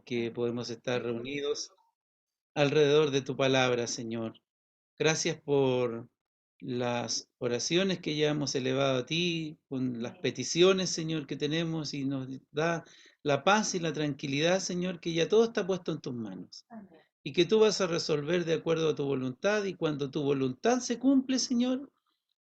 porque podemos estar reunidos alrededor de tu palabra, Señor. Gracias por las oraciones que ya hemos elevado a ti, con las peticiones, Señor, que tenemos y nos da la paz y la tranquilidad, Señor, que ya todo está puesto en tus manos y que tú vas a resolver de acuerdo a tu voluntad, y cuando tu voluntad se cumple, Señor,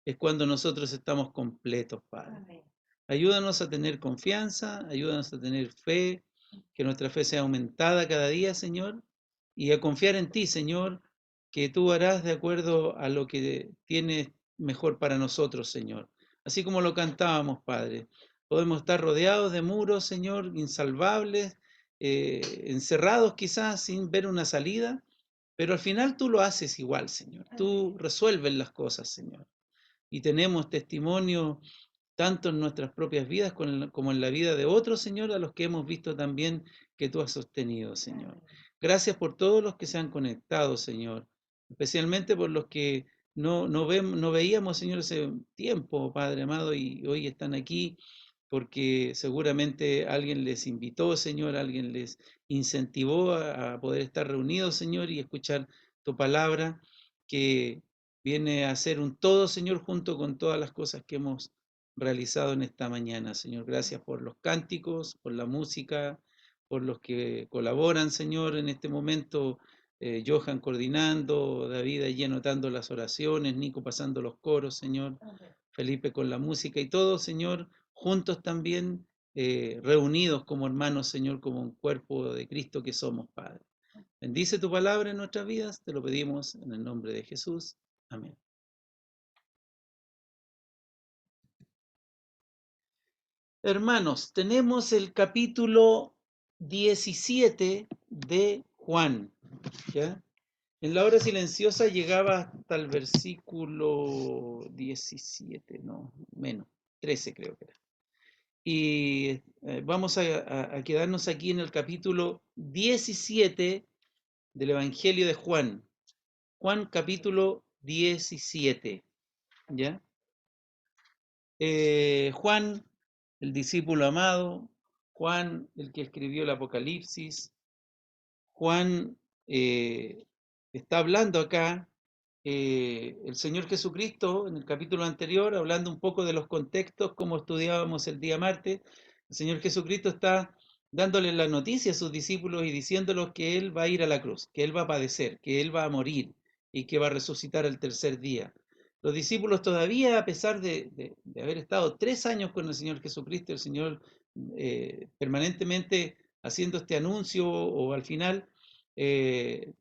es cuando nosotros estamos completos, Padre. Ayúdanos a tener confianza, ayúdanos a tener fe, que nuestra fe sea aumentada cada día, Señor, y a confiar en ti, Señor, que tú harás de acuerdo a lo que tienes mejor para nosotros, Señor. Así como lo cantábamos, Padre. Podemos estar rodeados de muros, Señor, insalvables, encerrados quizás sin ver una salida, pero al final tú lo haces igual, Señor. Tú resuelves las cosas, Señor. Y tenemos testimonio tanto en nuestras propias vidas como en la vida de otros, Señor, a los que hemos visto también que tú has sostenido, Señor. Gracias por todos los que se han conectado, Señor, especialmente por los que no veíamos, Señor, ese tiempo, Padre amado, y hoy están aquí porque seguramente alguien les invitó, Señor, alguien les incentivó a poder estar reunidos, Señor, y escuchar tu palabra, que viene a ser un todo, Señor, junto con todas las cosas que hemos realizado en esta mañana, Señor. Gracias por los cánticos, por la música, por los que colaboran, Señor, en este momento. Johan coordinando, David allí anotando las oraciones, Nico pasando los coros, Señor, Felipe con la música y todo, Señor, juntos también, reunidos como hermanos, Señor, como un cuerpo de Cristo que somos, Padre. Bendice tu palabra en nuestras vidas, te lo pedimos en el nombre de Jesús. Amén. Hermanos, tenemos el capítulo 17 de Juan, ¿ya? En la hora silenciosa llegaba hasta el versículo 17, no, menos, 13 creo que era. Y vamos a quedarnos aquí en el capítulo 17 del Evangelio de Juan. Juan capítulo 17, ¿ya? Juan, el discípulo amado, Juan, el que escribió el Apocalipsis, Juan está hablando acá, el Señor Jesucristo, en el capítulo anterior, hablando un poco de los contextos, como estudiábamos el día martes, el Señor Jesucristo está dándole la noticia a sus discípulos y diciéndoles que Él va a ir a la cruz, que Él va a padecer, que Él va a morir y que va a resucitar el tercer día. Los discípulos todavía, a pesar de haber estado 3 años con el Señor Jesucristo, el Señor permanentemente haciendo este anuncio, o al final,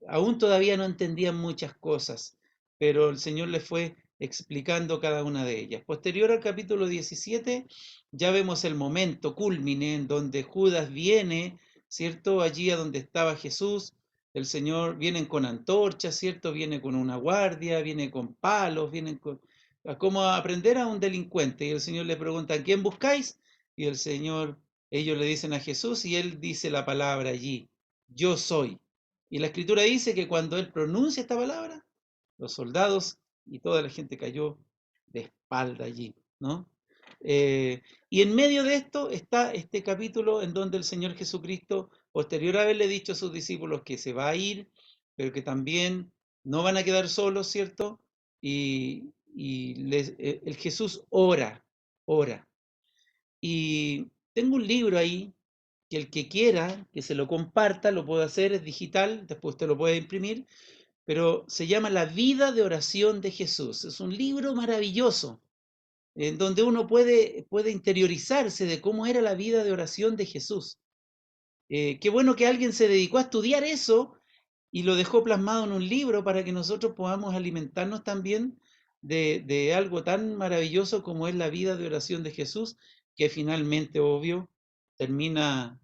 aún todavía no entendían muchas cosas, pero el Señor les fue explicando cada una de ellas. Posterior al capítulo 17, ya vemos el momento cúlmine en donde Judas viene, ¿cierto? Allí a donde estaba Jesús, el Señor viene con antorchas, ¿cierto? Viene con una guardia, viene con palos, viene con... como a aprender a un delincuente. Y el Señor le pregunta, ¿a quién buscáis? Y el Señor, ellos le dicen a Jesús, y Él dice la palabra allí, yo soy. Y la Escritura dice que cuando Él pronuncia esta palabra, los soldados y toda la gente cayó de espalda allí, ¿no? Y en medio de esto está este capítulo en donde el Señor Jesucristo, posterior a haberle dicho a sus discípulos que se va a ir, pero que también no van a quedar solos, ¿cierto? El Jesús ora. Y tengo un libro ahí que el que quiera que se lo comparta lo puede hacer, es digital, después usted lo puede imprimir, pero se llama La vida de oración de Jesús. Es un libro maravilloso en donde uno puede interiorizarse de cómo era la vida de oración de Jesús. Qué bueno que alguien se dedicó a estudiar eso y lo dejó plasmado en un libro para que nosotros podamos alimentarnos también de algo tan maravilloso como es la vida de oración de Jesús, que finalmente, obvio, termina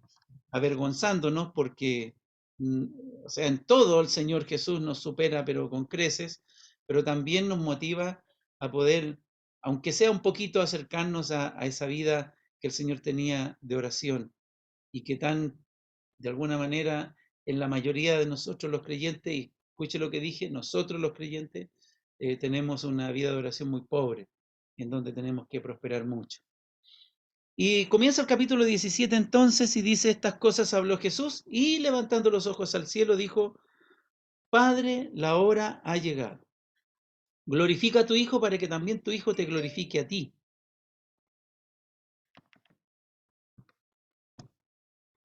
avergonzándonos porque, mm, o sea, en todo el Señor Jesús nos supera, pero con creces, pero también nos motiva a poder, aunque sea un poquito, acercarnos a esa vida que el Señor tenía de oración y que tan, de alguna manera, en la mayoría de nosotros los creyentes, y escuche lo que dije, nosotros los creyentes tenemos una vida de oración muy pobre, en donde tenemos que prosperar mucho. Y comienza el capítulo 17 entonces y dice: estas cosas habló Jesús y levantando los ojos al cielo dijo: Padre, la hora ha llegado. Glorifica a tu Hijo para que también tu Hijo te glorifique a ti.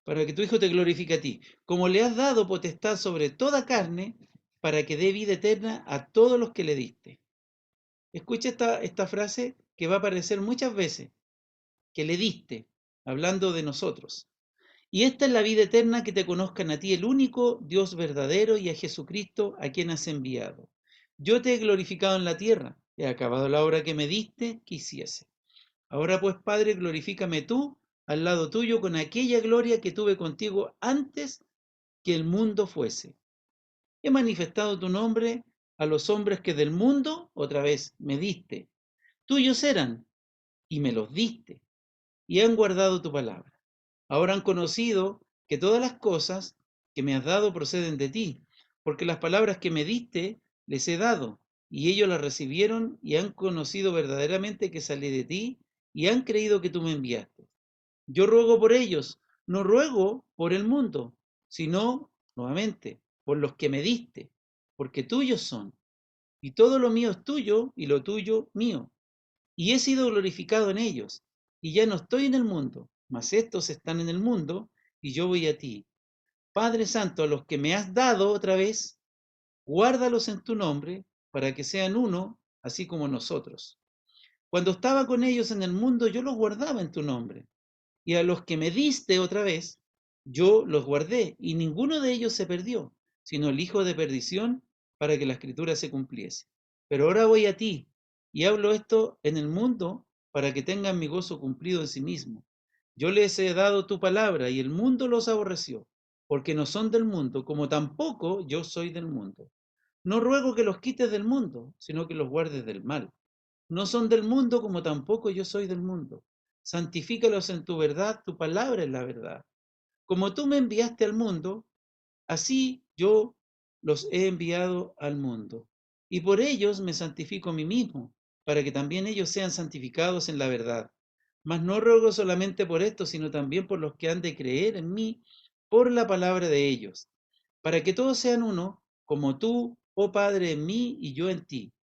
Para que tu Hijo te glorifique a ti. Como le has dado potestad sobre toda carne, para que dé vida eterna a todos los que le diste. Escucha esta frase que va a aparecer muchas veces, que le diste, hablando de nosotros. Y esta es la vida eterna, que te conozcan a ti, el único Dios verdadero, y a Jesucristo, a quien has enviado. Yo te he glorificado en la tierra, he acabado la obra que me diste que hiciese. Ahora pues, Padre, glorifícame tú al lado tuyo con aquella gloria que tuve contigo antes que el mundo fuese. He manifestado tu nombre a los hombres que del mundo, otra vez, me diste. Tuyos eran, y me los diste, y han guardado tu palabra. Ahora han conocido que todas las cosas que me has dado proceden de ti, porque las palabras que me diste les he dado, y ellos las recibieron y han conocido verdaderamente que salí de ti, y han creído que tú me enviaste. Yo ruego por ellos, no ruego por el mundo, sino, nuevamente, por los que me diste, porque tuyos son, y todo lo mío es tuyo, y lo tuyo mío. Y he sido glorificado en ellos, y ya no estoy en el mundo, mas estos están en el mundo, y yo voy a ti. Padre Santo, a los que me has dado otra vez, guárdalos en tu nombre, para que sean uno, así como nosotros. Cuando estaba con ellos en el mundo, yo los guardaba en tu nombre. Y a los que me diste otra vez, yo los guardé, y ninguno de ellos se perdió, sino el hijo de perdición, para que la escritura se cumpliese. Pero ahora voy a ti, y hablo esto en el mundo, para que tengan mi gozo cumplido en sí mismo. Yo les he dado tu palabra, y el mundo los aborreció, porque no son del mundo, como tampoco yo soy del mundo. No ruego que los quites del mundo, sino que los guardes del mal. No son del mundo, como tampoco yo soy del mundo. Santifícalos en tu verdad, tu palabra es la verdad. Como tú me enviaste al mundo, así yo los he enviado al mundo. Y por ellos me santifico a mí mismo, para que también ellos sean santificados en la verdad. Mas no ruego solamente por esto, sino también por los que han de creer en mí por la palabra de ellos, para que todos sean uno, como tú, oh Padre, en mí y yo en ti,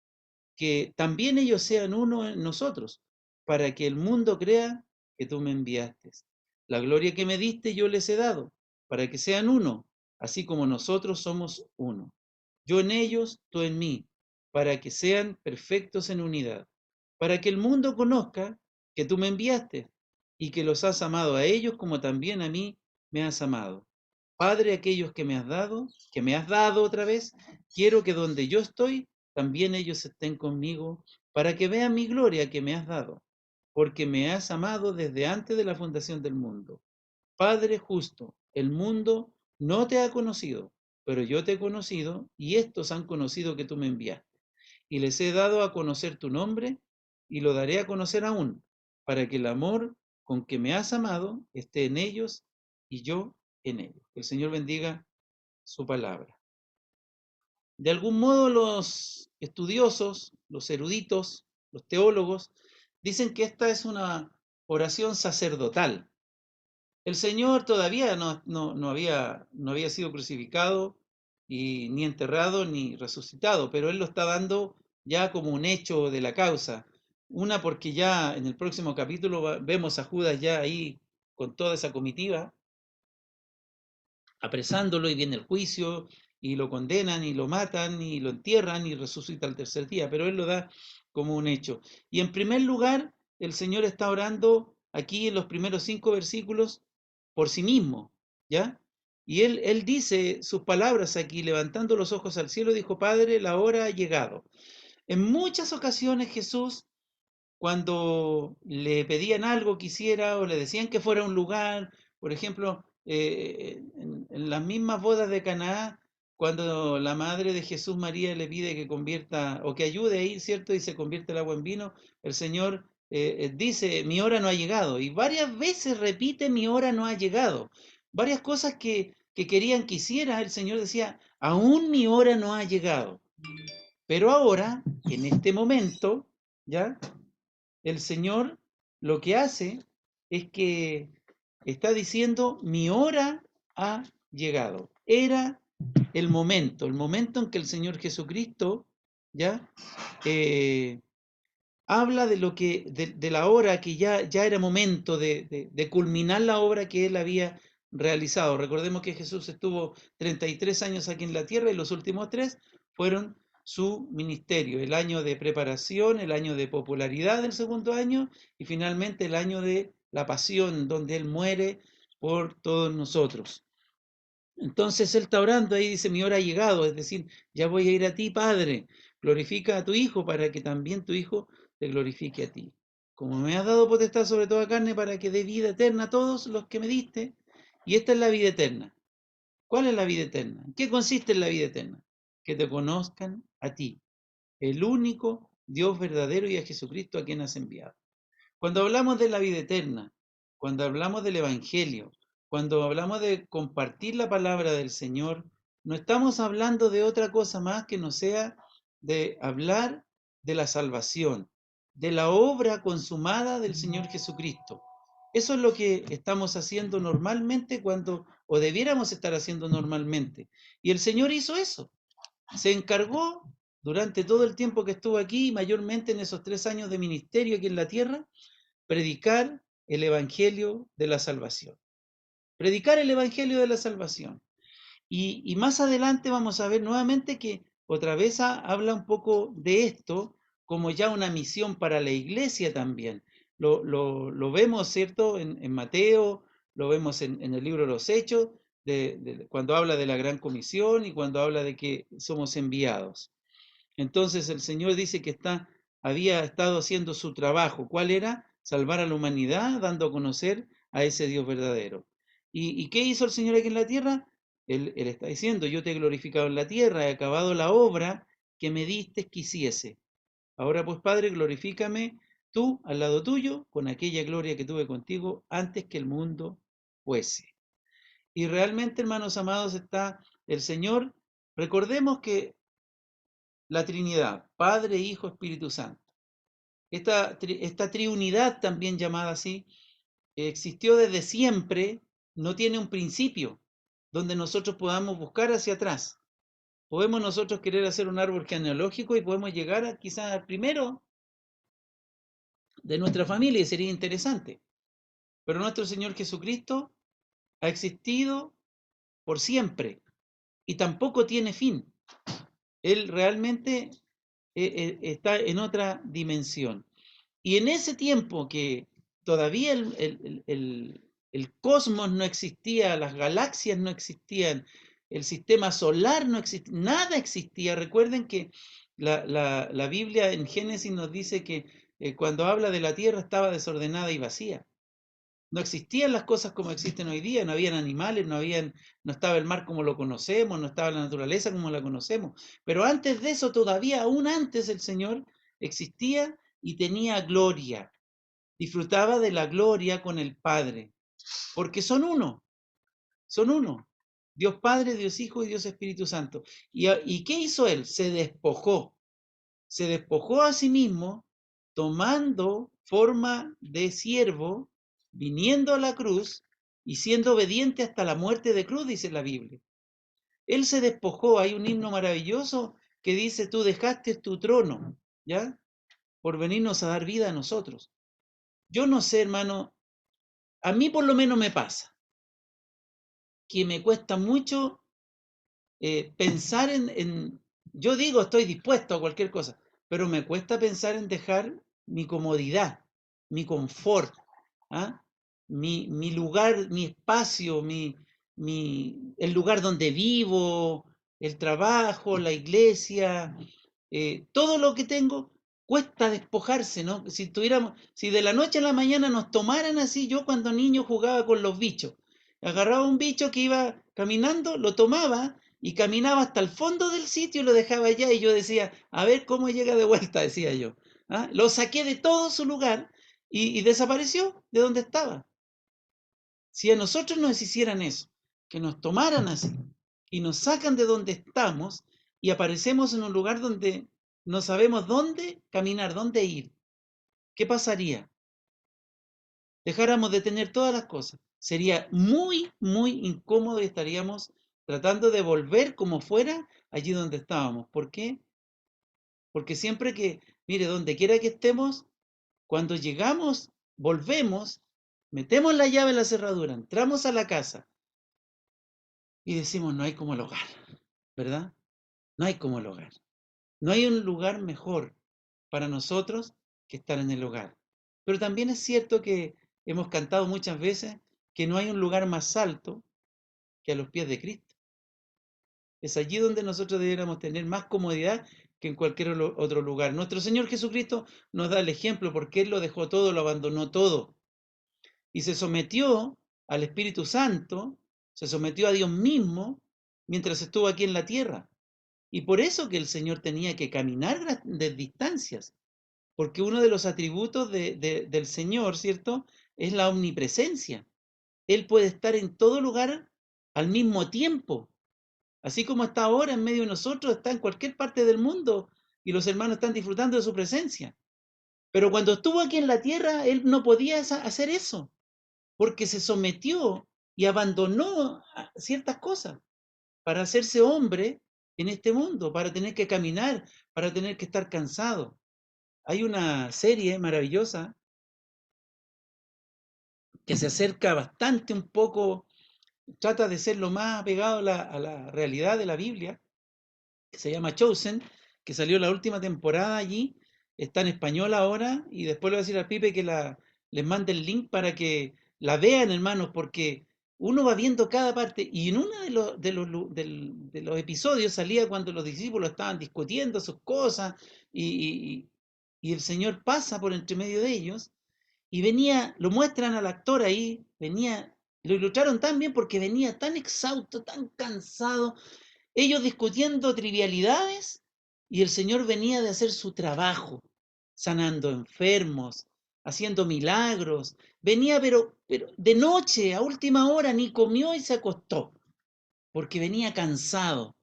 que también ellos sean uno en nosotros, para que el mundo crea que tú me enviaste. La gloria que me diste yo les he dado, para que sean uno, así como nosotros somos uno. Yo en ellos, tú en mí, para que sean perfectos en unidad, para que el mundo conozca que tú me enviaste y que los has amado a ellos como también a mí me has amado. Padre, aquellos que me has dado otra vez, quiero que donde yo estoy, también ellos estén conmigo, para que vean mi gloria que me has dado, porque me has amado desde antes de la fundación del mundo. Padre justo, el mundo no te ha conocido, pero yo te he conocido, y estos han conocido que tú me enviaste. Y les he dado a conocer tu nombre, y lo daré a conocer aún, para que el amor con que me has amado esté en ellos y yo en ellos. Que el Señor bendiga su palabra. De algún modo los estudiosos, los eruditos, los teólogos, dicen que esta es una oración sacerdotal. El Señor todavía no había sido crucificado, y ni enterrado ni resucitado, pero Él lo está dando ya como un hecho de la causa. Una, porque ya en el próximo capítulo vemos a Judas ya ahí con toda esa comitiva, apresándolo, y viene el juicio, y lo condenan, y lo matan, y lo entierran, y resucita al tercer día, pero Él lo da como un hecho. Y en primer lugar, el Señor está orando aquí en los primeros 5 versículos por sí mismo, ¿ya? Y él dice sus palabras aquí, levantando los ojos al cielo, dijo: Padre, la hora ha llegado. En muchas ocasiones Jesús, cuando le pedían algo que hiciera, o le decían que fuera a un lugar, por ejemplo, en las mismas bodas de Canaá, cuando la madre de Jesús, María, le pide que convierta o que ayude a ir, ¿cierto? Y se convierte el agua en vino, el Señor dice: mi hora no ha llegado. Y varias veces repite: mi hora no ha llegado. Varias cosas que querían que hiciera, el Señor decía: aún mi hora no ha llegado. Pero ahora, en este momento, ¿ya? El Señor lo que hace es que está diciendo, mi hora ha llegado. Era el momento en que el Señor Jesucristo, ¿ya? Habla de lo que, de la hora que ya era momento de culminar la obra que él había realizado. Recordemos que Jesús estuvo 33 años aquí en la tierra y los últimos 3 fueron su ministerio, el año de preparación, el año de popularidad del segundo año y finalmente el año de la pasión, donde él muere por todos nosotros. Entonces él está orando ahí, dice, mi hora ha llegado, es decir, ya voy a ir a ti, Padre, glorifica a tu Hijo para que también tu Hijo te glorifique a ti. Como me has dado potestad sobre toda carne para que dé vida eterna a todos los que me diste, y esta es la vida eterna. ¿Cuál es la vida eterna? ¿En qué consiste en la vida eterna? Que te conozcan a ti, el único Dios verdadero y a Jesucristo a quien has enviado. Cuando hablamos de la vida eterna, cuando hablamos del Evangelio, cuando hablamos de compartir la palabra del Señor, no estamos hablando de otra cosa más que no sea de hablar de la salvación, de la obra consumada del Señor Jesucristo. Eso es lo que estamos haciendo normalmente cuando, o debiéramos estar haciendo normalmente. Y el Señor hizo eso. Se encargó durante todo el tiempo que estuvo aquí, mayormente en esos 3 años de ministerio aquí en la tierra, predicar el Evangelio de la salvación. Predicar el Evangelio de la salvación. Y más adelante vamos a ver nuevamente que otra vez habla un poco de esto como ya una misión para la iglesia también. Lo vemos, ¿cierto? En Mateo, lo vemos en el libro de los Hechos, cuando habla de la gran comisión y cuando habla de que somos enviados. Entonces el Señor dice que había estado haciendo su trabajo. ¿Cuál era? Salvar a la humanidad, dando a conocer a ese Dios verdadero. ¿Y qué hizo el Señor aquí en la tierra? Él está diciendo, yo te he glorificado en la tierra, he acabado la obra que me diste que hiciese. Ahora pues, Padre, glorifícame tú al lado tuyo con aquella gloria que tuve contigo antes que el mundo fuese. Y realmente, hermanos amados, está el Señor. Recordemos que la Trinidad, Padre, Hijo, Espíritu Santo. Esta triunidad, también llamada así, existió desde siempre, no tiene un principio donde nosotros podamos buscar hacia atrás. Podemos nosotros querer hacer un árbol genealógico y podemos llegar quizás al primero de nuestra familia y sería interesante. Pero nuestro Señor Jesucristo ha existido por siempre y tampoco tiene fin. Él realmente está en otra dimensión. Y en ese tiempo que todavía el cosmos no existía, las galaxias no existían, el sistema solar no existía, nada existía. Recuerden que la Biblia en Génesis nos dice que cuando habla de la tierra estaba desordenada y vacía. No existían las cosas como existen hoy día, no habían animales, no estaba el mar como lo conocemos, no estaba la naturaleza como la conocemos. Pero antes de eso, todavía aún antes el Señor existía y tenía gloria. Disfrutaba de la gloria con el Padre, porque son uno, son uno. Dios Padre, Dios Hijo y Dios Espíritu Santo. ¿Y qué hizo Él? Se despojó a sí mismo, tomando forma de siervo, viniendo a la cruz y siendo obediente hasta la muerte de cruz, dice la Biblia. Él se despojó, hay un himno maravilloso que dice, tú dejaste tu trono, ¿ya? Por venirnos a dar vida a nosotros. Yo no sé, hermano, a mí por lo menos me pasa, que me cuesta mucho pensar yo digo, estoy dispuesto a cualquier cosa, pero me cuesta pensar en dejar mi comodidad, mi confort, ¿ah? Mi lugar, mi espacio, el lugar donde vivo, el trabajo, la iglesia, todo lo que tengo, cuesta despojarse, ¿no? Si de la noche a la mañana nos tomaran así, yo cuando niño jugaba con los bichos, agarraba un bicho que iba caminando, lo tomaba y caminaba hasta el fondo del sitio y lo dejaba allá y yo decía, a ver cómo llega de vuelta, decía yo. ¿Ah? Lo saqué de todo su lugar y desapareció de donde estaba. Si a nosotros nos hicieran eso, que nos tomaran así y nos sacan de donde estamos y aparecemos en un lugar donde no sabemos dónde caminar, dónde ir, ¿qué pasaría? dejáramos de tener todas las cosas. Sería muy, muy incómodo y estaríamos tratando de volver como fuera allí donde estábamos. ¿Por qué? Porque siempre que, mire, donde quiera que estemos, cuando llegamos, volvemos, metemos la llave en la cerradura, entramos a la casa y decimos, no hay como el hogar, ¿verdad? No hay como el hogar. No hay un lugar mejor para nosotros que estar en el hogar. Pero también es cierto que hemos cantado muchas veces que no hay un lugar más alto que a los pies de Cristo. Es allí donde nosotros debiéramos tener más comodidad que en cualquier otro lugar. Nuestro Señor Jesucristo nos da el ejemplo porque Él lo dejó todo, lo abandonó todo y se sometió al Espíritu Santo, se sometió a Dios mismo mientras estuvo aquí en la tierra. Y por eso que el Señor tenía que caminar grandes distancias, porque uno de los atributos del Señor, ¿cierto? Es la omnipresencia. Él puede estar en todo lugar al mismo tiempo. Así como está ahora en medio de nosotros, está en cualquier parte del mundo y los hermanos están disfrutando de su presencia. Pero cuando estuvo aquí en la tierra, Él no podía hacer eso, porque se sometió y abandonó ciertas cosas para hacerse hombre en este mundo, para tener que caminar, para tener que estar cansado. Hay una serie maravillosa que se acerca bastante un poco, trata de ser lo más apegado a la realidad de la Biblia, que se llama Chosen, que salió la última temporada allí, está en español ahora, y después le voy a decir a Pipe que les mande el link para que la vean, hermanos, porque uno va viendo cada parte, y en uno de los episodios salía cuando los discípulos estaban discutiendo sus cosas, y, y el Señor pasa por entre medio de ellos, y venía, lo muestran al actor ahí, venía, lo ilustraron tan bien porque venía tan exhausto, tan cansado, ellos discutiendo trivialidades y el Señor venía de hacer su trabajo, sanando enfermos, haciendo milagros. Venía, pero de noche, a última hora, ni comió y se acostó, porque venía cansado.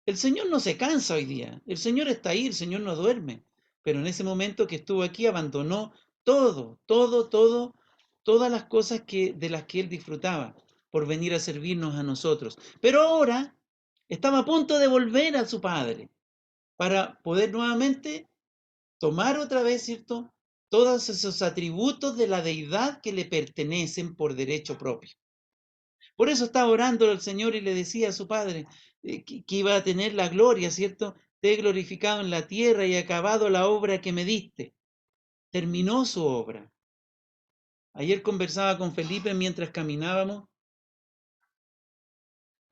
El Señor no se cansa hoy día, el Señor está ahí, el Señor no duerme, pero en ese momento que estuvo aquí abandonó todo, todas las cosas de las que Él disfrutaba por venir a servirnos a nosotros. Pero ahora estaba a punto de volver a su Padre para poder nuevamente tomar otra vez, ¿cierto? Todos esos atributos de la deidad que le pertenecen por derecho propio. Por eso estaba orando al Señor y le decía a su Padre que iba a tener la gloria, ¿cierto? Te he glorificado en la tierra y he acabado la obra que me diste. Terminó su obra. Ayer conversaba con Felipe mientras caminábamos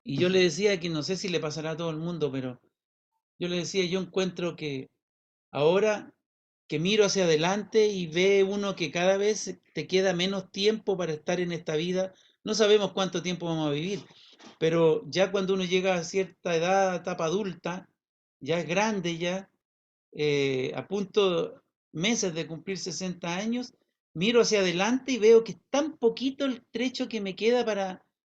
y yo le decía que no sé si le pasará a todo el mundo, pero yo le decía, yo encuentro que ahora que miro hacia adelante y ve uno que cada vez te queda menos tiempo para estar en esta vida, no sabemos cuánto tiempo vamos a vivir, pero ya cuando uno llega a cierta edad, etapa adulta, ya es grande ya, a punto meses de cumplir 60 años, miro hacia adelante y veo que es tan poquito el trecho que me queda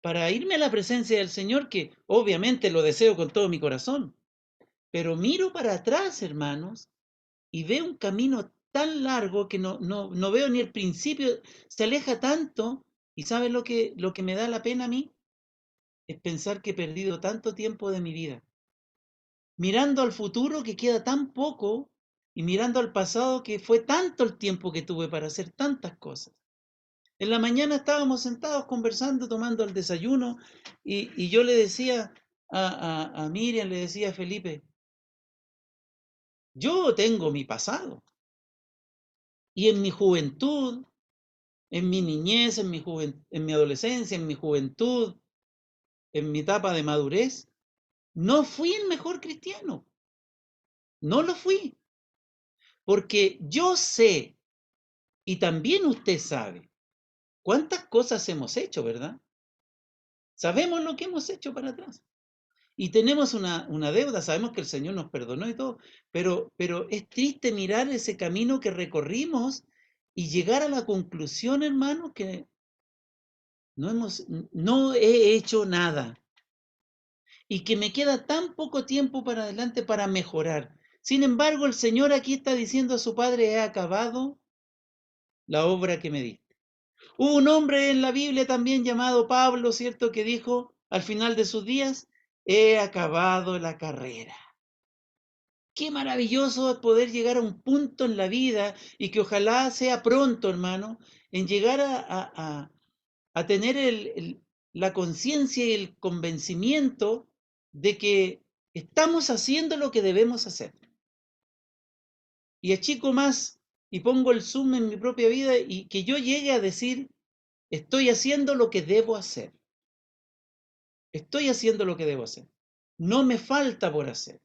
para irme a la presencia del Señor, que obviamente lo deseo con todo mi corazón, pero miro para atrás, hermanos, y veo un camino tan largo que no veo ni el principio, se aleja tanto, y ¿sabes lo que me da la pena a mí? Es pensar que he perdido tanto tiempo de mi vida, mirando al futuro que queda tan poco, y mirando al pasado que fue tanto el tiempo que tuve para hacer tantas cosas. En la mañana estábamos sentados conversando, tomando el desayuno, y yo le decía a Miriam, le decía a Felipe, yo tengo mi pasado, y en mi juventud, en mi niñez, en mi adolescencia, en mi juventud, en mi etapa de madurez, no fui el mejor cristiano. No lo fui. Porque yo sé, y también usted sabe, cuántas cosas hemos hecho, ¿verdad? Sabemos lo que hemos hecho para atrás. Y tenemos una deuda, sabemos que el Señor nos perdonó y todo, pero es triste mirar ese camino que recorrimos y llegar a la conclusión, hermano, que no he hecho nada. Y que me queda tan poco tiempo para adelante para mejorar. Sin embargo, el Señor aquí está diciendo a su Padre, he acabado la obra que me diste. Hubo un hombre en la Biblia también llamado Pablo, ¿cierto?, que dijo al final de sus días, he acabado la carrera. Qué maravilloso es poder llegar a un punto en la vida y que ojalá sea pronto, hermano, en llegar a tener la conciencia y el convencimiento de que estamos haciendo lo que debemos hacer. Y achico más y pongo el zoom en mi propia vida y que yo llegue a decir, estoy haciendo lo que debo hacer. Estoy haciendo lo que debo hacer. No me falta por hacer,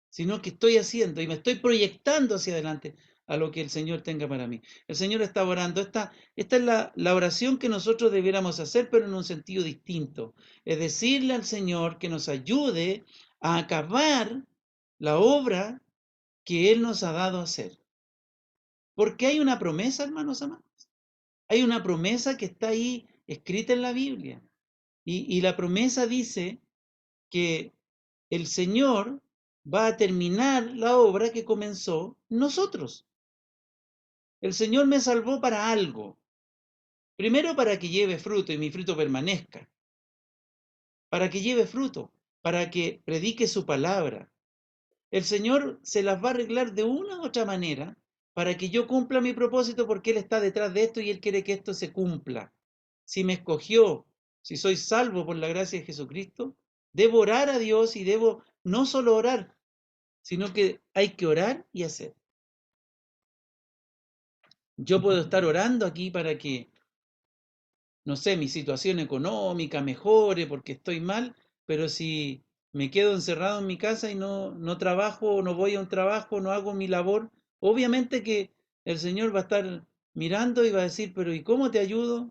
sino que estoy haciendo y me estoy proyectando hacia adelante a lo que el Señor tenga para mí. El Señor está orando. Esta es la oración que nosotros debiéramos hacer, pero en un sentido distinto. Es decirle al Señor que nos ayude a acabar la obra que Él nos ha dado a hacer. Porque hay una promesa, hermanos amados. Hay una promesa que está ahí escrita en la Biblia. Y la promesa dice que el Señor va a terminar la obra que comenzó nosotros. El Señor me salvó para algo. Primero para que lleve fruto y mi fruto permanezca. Para que lleve fruto, para que predique su palabra. El Señor se las va a arreglar de una u otra manera para que yo cumpla mi propósito porque Él está detrás de esto y Él quiere que esto se cumpla. Si me escogió, si soy salvo por la gracia de Jesucristo, debo orar a Dios y debo no solo orar, sino que hay que orar y hacer. Yo puedo estar orando aquí para que, no sé, mi situación económica mejore porque estoy mal, pero si me quedo encerrado en mi casa y no trabajo, no voy a un trabajo, no hago mi labor, obviamente que el Señor va a estar mirando y va a decir, pero ¿y cómo te ayudo?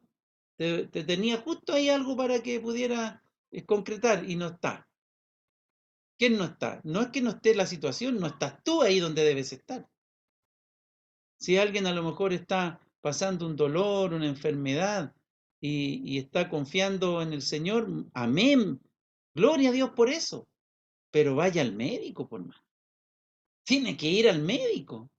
Te tenía justo ahí algo para que pudiera concretar y no está. ¿Quién no está? No es que no esté la situación, no estás tú ahí donde debes estar. Si alguien a lo mejor está pasando un dolor, una enfermedad y está confiando en el Señor, amén, gloria a Dios por eso, pero vaya al médico, por más. Tiene que ir al médico.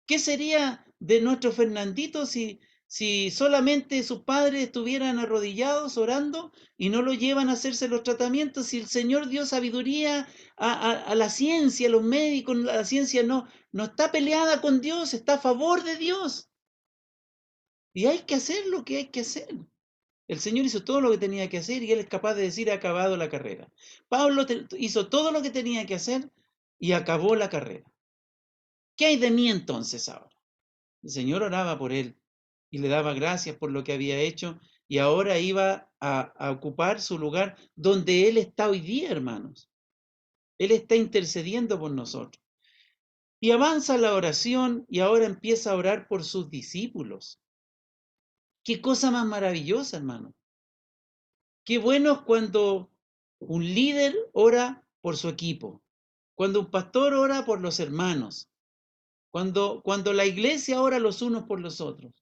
¿Qué sería de nuestro Fernandito si solamente sus padres estuvieran arrodillados orando y no lo llevan a hacerse los tratamientos? Si el Señor dio sabiduría a la ciencia, a los médicos, la ciencia no está peleada con Dios, está a favor de Dios. Y hay que hacer lo que hay que hacer. El Señor hizo todo lo que tenía que hacer y Él es capaz de decir, ha acabado la carrera. Pablo hizo todo lo que tenía que hacer y acabó la carrera. ¿Qué hay de mí entonces ahora? El Señor oraba por él y le daba gracias por lo que había hecho y ahora iba a ocupar su lugar donde Él está hoy día, hermanos. Él está intercediendo por nosotros. Y avanza la oración y ahora empieza a orar por sus discípulos. Qué cosa más maravillosa, hermano. Qué bueno es cuando un líder ora por su equipo, cuando un pastor ora por los hermanos, cuando la iglesia ora los unos por los otros.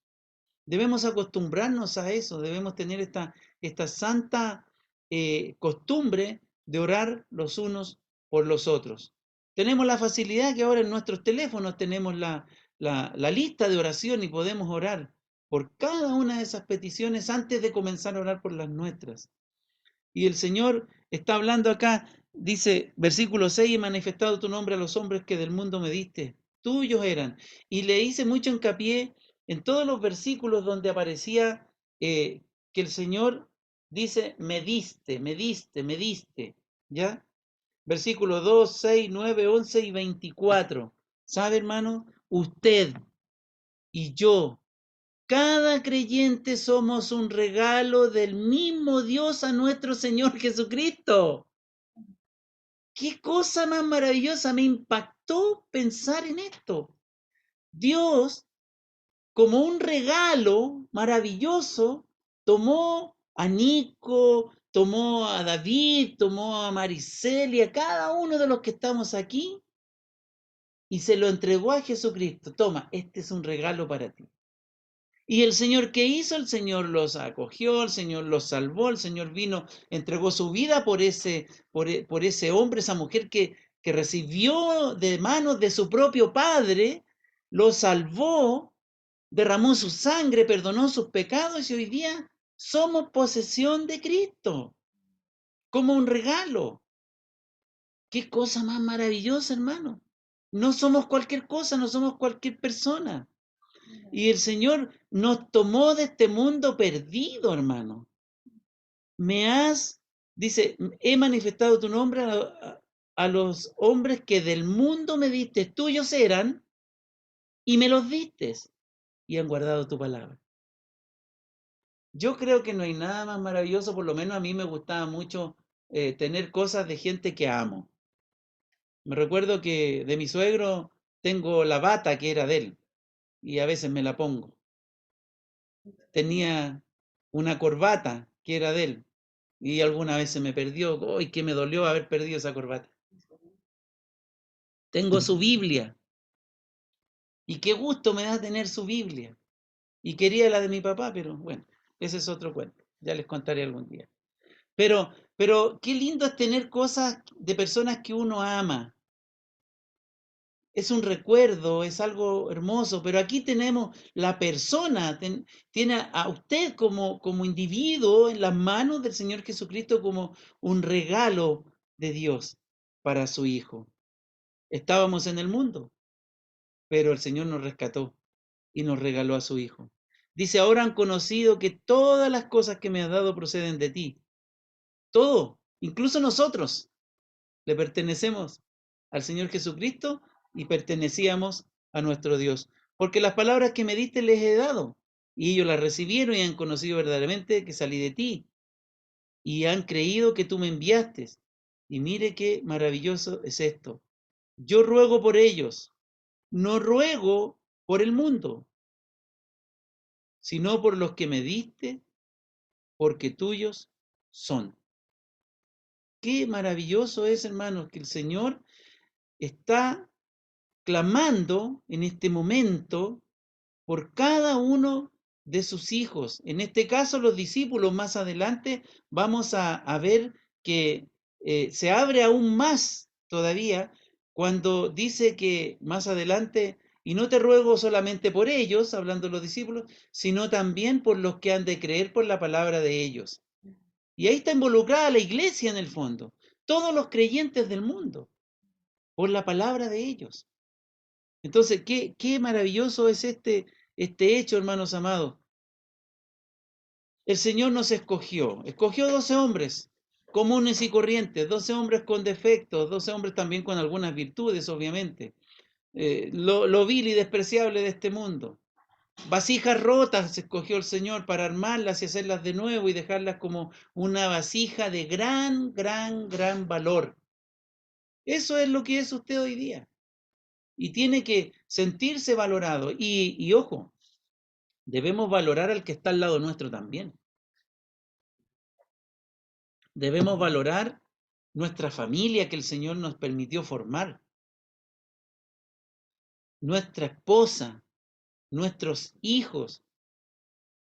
Debemos acostumbrarnos a eso, debemos tener esta santa costumbre de orar los unos por los otros. Tenemos la facilidad que ahora en nuestros teléfonos tenemos la lista de oración y podemos orar por cada una de esas peticiones antes de comenzar a orar por las nuestras. Y el Señor está hablando acá, dice, versículo 6, he manifestado tu nombre a los hombres que del mundo me diste, tuyos eran. Y le hice mucho hincapié en todos los versículos donde aparecía que el Señor dice, me diste, me diste, me diste, ¿ya? Versículos 2, 6, 9, 11 y 24. ¿Sabe, hermano? Usted y yo, cada creyente somos un regalo del mismo Dios a nuestro Señor Jesucristo. Qué cosa más maravillosa, me impactó pensar en esto. Dios, como un regalo maravilloso, tomó a Nico, tomó a David, tomó a Maricel y a cada uno de los que estamos aquí y se lo entregó a Jesucristo. Toma, este es un regalo para ti. Y el Señor, ¿qué hizo? El Señor los acogió, el Señor los salvó, el Señor vino, entregó su vida por ese hombre, esa mujer que recibió de manos de su propio Padre, lo salvó derramó su sangre, perdonó sus pecados y hoy día somos posesión de Cristo, como un regalo. Qué cosa más maravillosa, hermano. No somos cualquier cosa, no somos cualquier persona. Y el Señor nos tomó de este mundo perdido, hermano. Dice, he manifestado tu nombre a los hombres que del mundo me diste, tuyos eran, y me los diste, y han guardado tu palabra. Yo creo que no hay nada más maravilloso, por lo menos a mí me gustaba mucho tener cosas de gente que amo. Me recuerdo que de mi suegro tengo la bata que era de él, y a veces me la pongo. Tenía una corbata que era de él, y alguna vez se me perdió. ¡Ay, que me dolió haber perdido esa corbata! Tengo su Biblia, y qué gusto me da tener su Biblia. Y quería la de mi papá, pero bueno, ese es otro cuento. Ya les contaré algún día. Pero qué lindo es tener cosas de personas que uno ama. Es un recuerdo, es algo hermoso, pero aquí tenemos la persona, tiene a usted como individuo en las manos del Señor Jesucristo como un regalo de Dios para su Hijo. Estábamos en el mundo, pero el Señor nos rescató y nos regaló a su Hijo. Dice, ahora han conocido que todas las cosas que me has dado proceden de ti. Todo, incluso nosotros, le pertenecemos al Señor Jesucristo y pertenecíamos a nuestro Dios. Porque las palabras que me diste les he dado, y ellos las recibieron y han conocido verdaderamente que salí de ti, y han creído que tú me enviaste. Y mire qué maravilloso es esto. Yo ruego por ellos, no ruego por el mundo, sino por los que me diste, porque tuyos son. Qué maravilloso es, hermanos, que el Señor está clamando en este momento por cada uno de sus hijos. En este caso, los discípulos, más adelante vamos a ver que se abre aún más todavía cuando dice que más adelante, y no te ruego solamente por ellos, hablando de los discípulos, sino también por los que han de creer por la palabra de ellos. Y ahí está involucrada la iglesia en el fondo, todos los creyentes del mundo, por la palabra de ellos. Entonces, qué maravilloso es este hecho, hermanos amados. El Señor nos escogió 12 hombres comunes y corrientes, 12 hombres con defectos, 12 hombres también con algunas virtudes, obviamente. Lo vil y despreciable de este mundo. Vasijas rotas escogió el Señor para armarlas y hacerlas de nuevo y dejarlas como una vasija de gran valor. Eso es lo que es usted hoy día. Y tiene que sentirse valorado. Y ojo, debemos valorar al que está al lado nuestro también. Debemos valorar nuestra familia que el Señor nos permitió formar, nuestra esposa, nuestros hijos.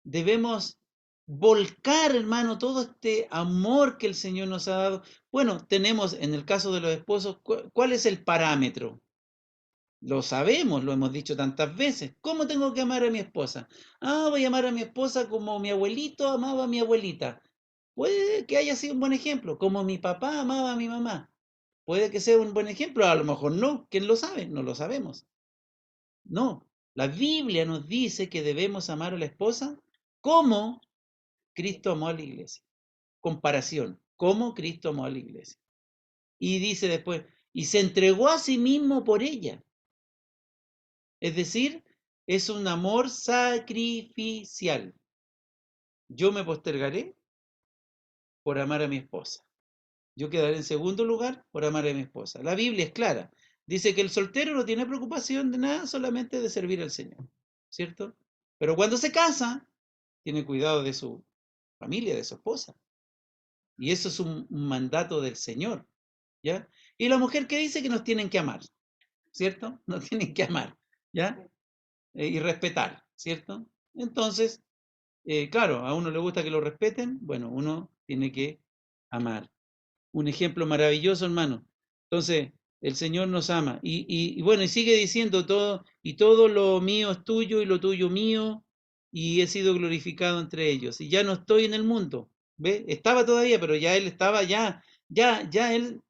Debemos volcar, hermano, todo este amor que el Señor nos ha dado. Bueno, tenemos en el caso de los esposos, ¿cuál es el parámetro? Lo sabemos, lo hemos dicho tantas veces. ¿Cómo tengo que amar a mi esposa? Voy a amar a mi esposa como mi abuelito amaba a mi abuelita. Puede que haya sido un buen ejemplo, como mi papá amaba a mi mamá. Puede que sea un buen ejemplo, a lo mejor no. ¿Quién lo sabe? No lo sabemos. No, la Biblia nos dice que debemos amar a la esposa como Cristo amó a la iglesia. Comparación, como Cristo amó a la iglesia. Y dice después, y se entregó a sí mismo por ella. Es decir, es un amor sacrificial. Yo me postergaré por amar a mi esposa. Yo quedaré en segundo lugar por amar a mi esposa. La Biblia es clara. Dice que el soltero no tiene preocupación de nada, solamente de servir al Señor. ¿Cierto? Pero cuando se casa, tiene cuidado de su familia, de su esposa. Y eso es un mandato del Señor. ¿Ya? Y la mujer que dice que nos tienen que amar. ¿Cierto? Nos tienen que amar. ¿Ya? Y respetar. ¿Cierto? Entonces, claro, a uno le gusta que lo respeten. Bueno, uno tiene que amar. Un ejemplo maravilloso, hermano. Entonces, El Señor nos ama. Y bueno, y sigue diciendo todo, y todo lo mío es tuyo y lo tuyo mío, y he sido glorificado entre ellos. Y ya no estoy en el mundo. ¿Ve? Estaba todavía, pero ya él estaba, ya él,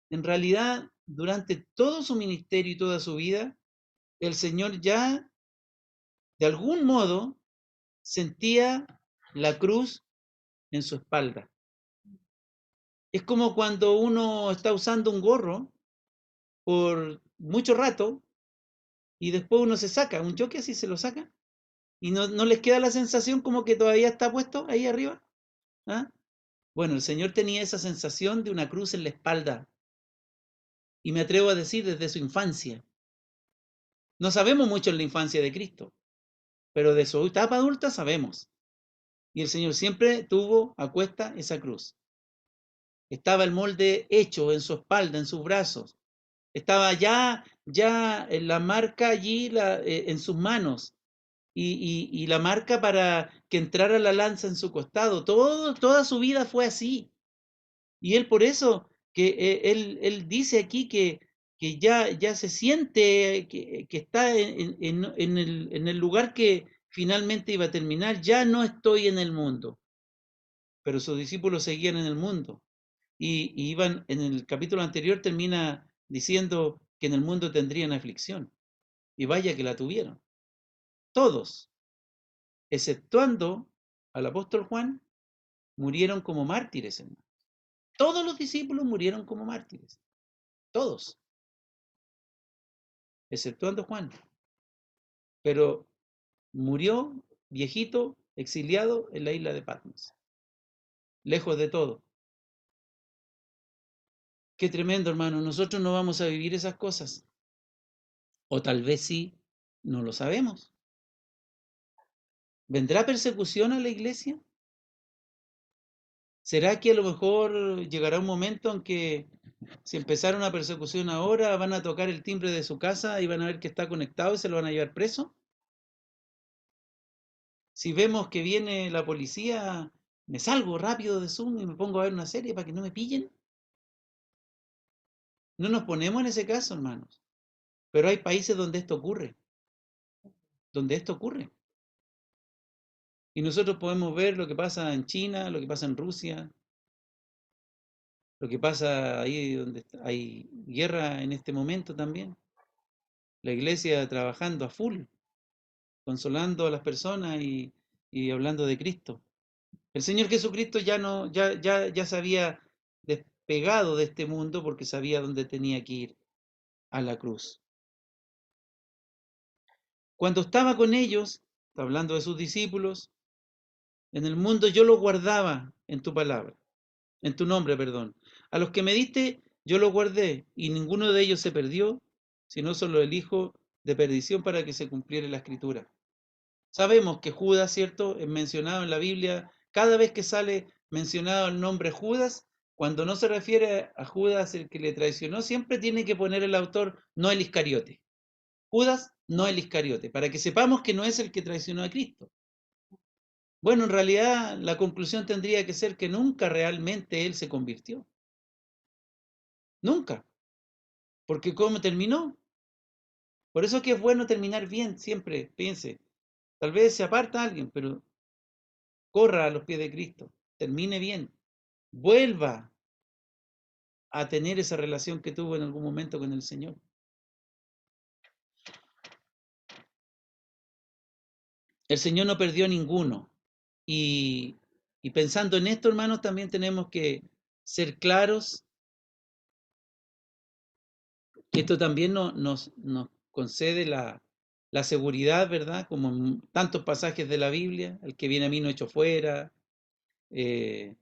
en realidad, durante todo su ministerio y toda su vida, el Señor ya, de algún modo, sentía la cruz en su espalda. Es como cuando uno está usando un gorro por mucho rato y después uno se saca, un jockey así se lo saca y no les queda la sensación como que todavía está puesto ahí arriba. ¿Ah? Bueno, el Señor tenía esa sensación de una cruz en la espalda y me atrevo a decir desde su infancia. No sabemos mucho en la infancia de Cristo, pero de su etapa adulta sabemos. Y el Señor siempre tuvo a cuesta esa cruz. Estaba el molde hecho en su espalda, en sus brazos. Estaba ya en la marca allí en sus manos. Y la marca para que entrara la lanza en su costado. Toda su vida fue así. Y él por eso, que él dice aquí que ya se siente que está en el lugar que finalmente iba a terminar. Ya no estoy en el mundo. Pero sus discípulos seguían en el mundo. Y iban, en el capítulo anterior termina diciendo que en el mundo tendrían aflicción. Y vaya que la tuvieron. Todos, exceptuando al apóstol Juan, murieron como mártires, hermano. Todos los discípulos murieron como mártires. Todos, exceptuando Juan. Pero murió viejito, exiliado en la isla de Patmos, lejos de todo. Qué tremendo, hermano. Nosotros no vamos a vivir esas cosas. O tal vez sí, no lo sabemos. ¿Vendrá persecución a la iglesia? ¿Será que a lo mejor llegará un momento en que si empezara una persecución ahora van a tocar el timbre de su casa y van a ver que está conectado y se lo van a llevar preso? Si vemos que viene la policía, me salgo rápido de Zoom y me pongo a ver una serie para que no me pillen. No nos ponemos en ese caso, hermanos. Pero hay países donde esto ocurre, donde esto ocurre. Y nosotros podemos ver lo que pasa en China, lo que pasa en Rusia, lo que pasa ahí donde hay guerra en este momento también. La iglesia trabajando a full, consolando a las personas y hablando de Cristo. El Señor Jesucristo ya no, ya se había despegado de este mundo porque sabía dónde tenía que ir, a la cruz. Cuando estaba con ellos, hablando de sus discípulos, en el mundo yo los guardaba en tu palabra, en tu nombre, perdón. A los que me diste, yo los guardé, y ninguno de ellos se perdió, sino solo el hijo de perdición para que se cumpliera la escritura. Sabemos que Judas, ¿cierto?, es mencionado en la Biblia. Cada vez que sale mencionado el nombre Judas, cuando no se refiere a Judas el que le traicionó, siempre tiene que poner el autor, no el Iscariote. Judas, no el Iscariote, para que sepamos que no es el que traicionó a Cristo. Bueno, en realidad la conclusión tendría que ser que nunca realmente él se convirtió. Nunca. Porque ¿cómo terminó? Por eso es que es bueno terminar bien siempre, piense. Tal vez se aparta alguien, pero corra a los pies de Cristo, termine bien, vuelva a tener esa relación que tuvo en algún momento con el Señor. El Señor no perdió ninguno. Y, y pensando en esto, hermanos, también tenemos que ser claros. Esto también nos concede la seguridad, ¿verdad? Como en tantos pasajes de la Biblia, el que viene a mí no echo fuera, eh,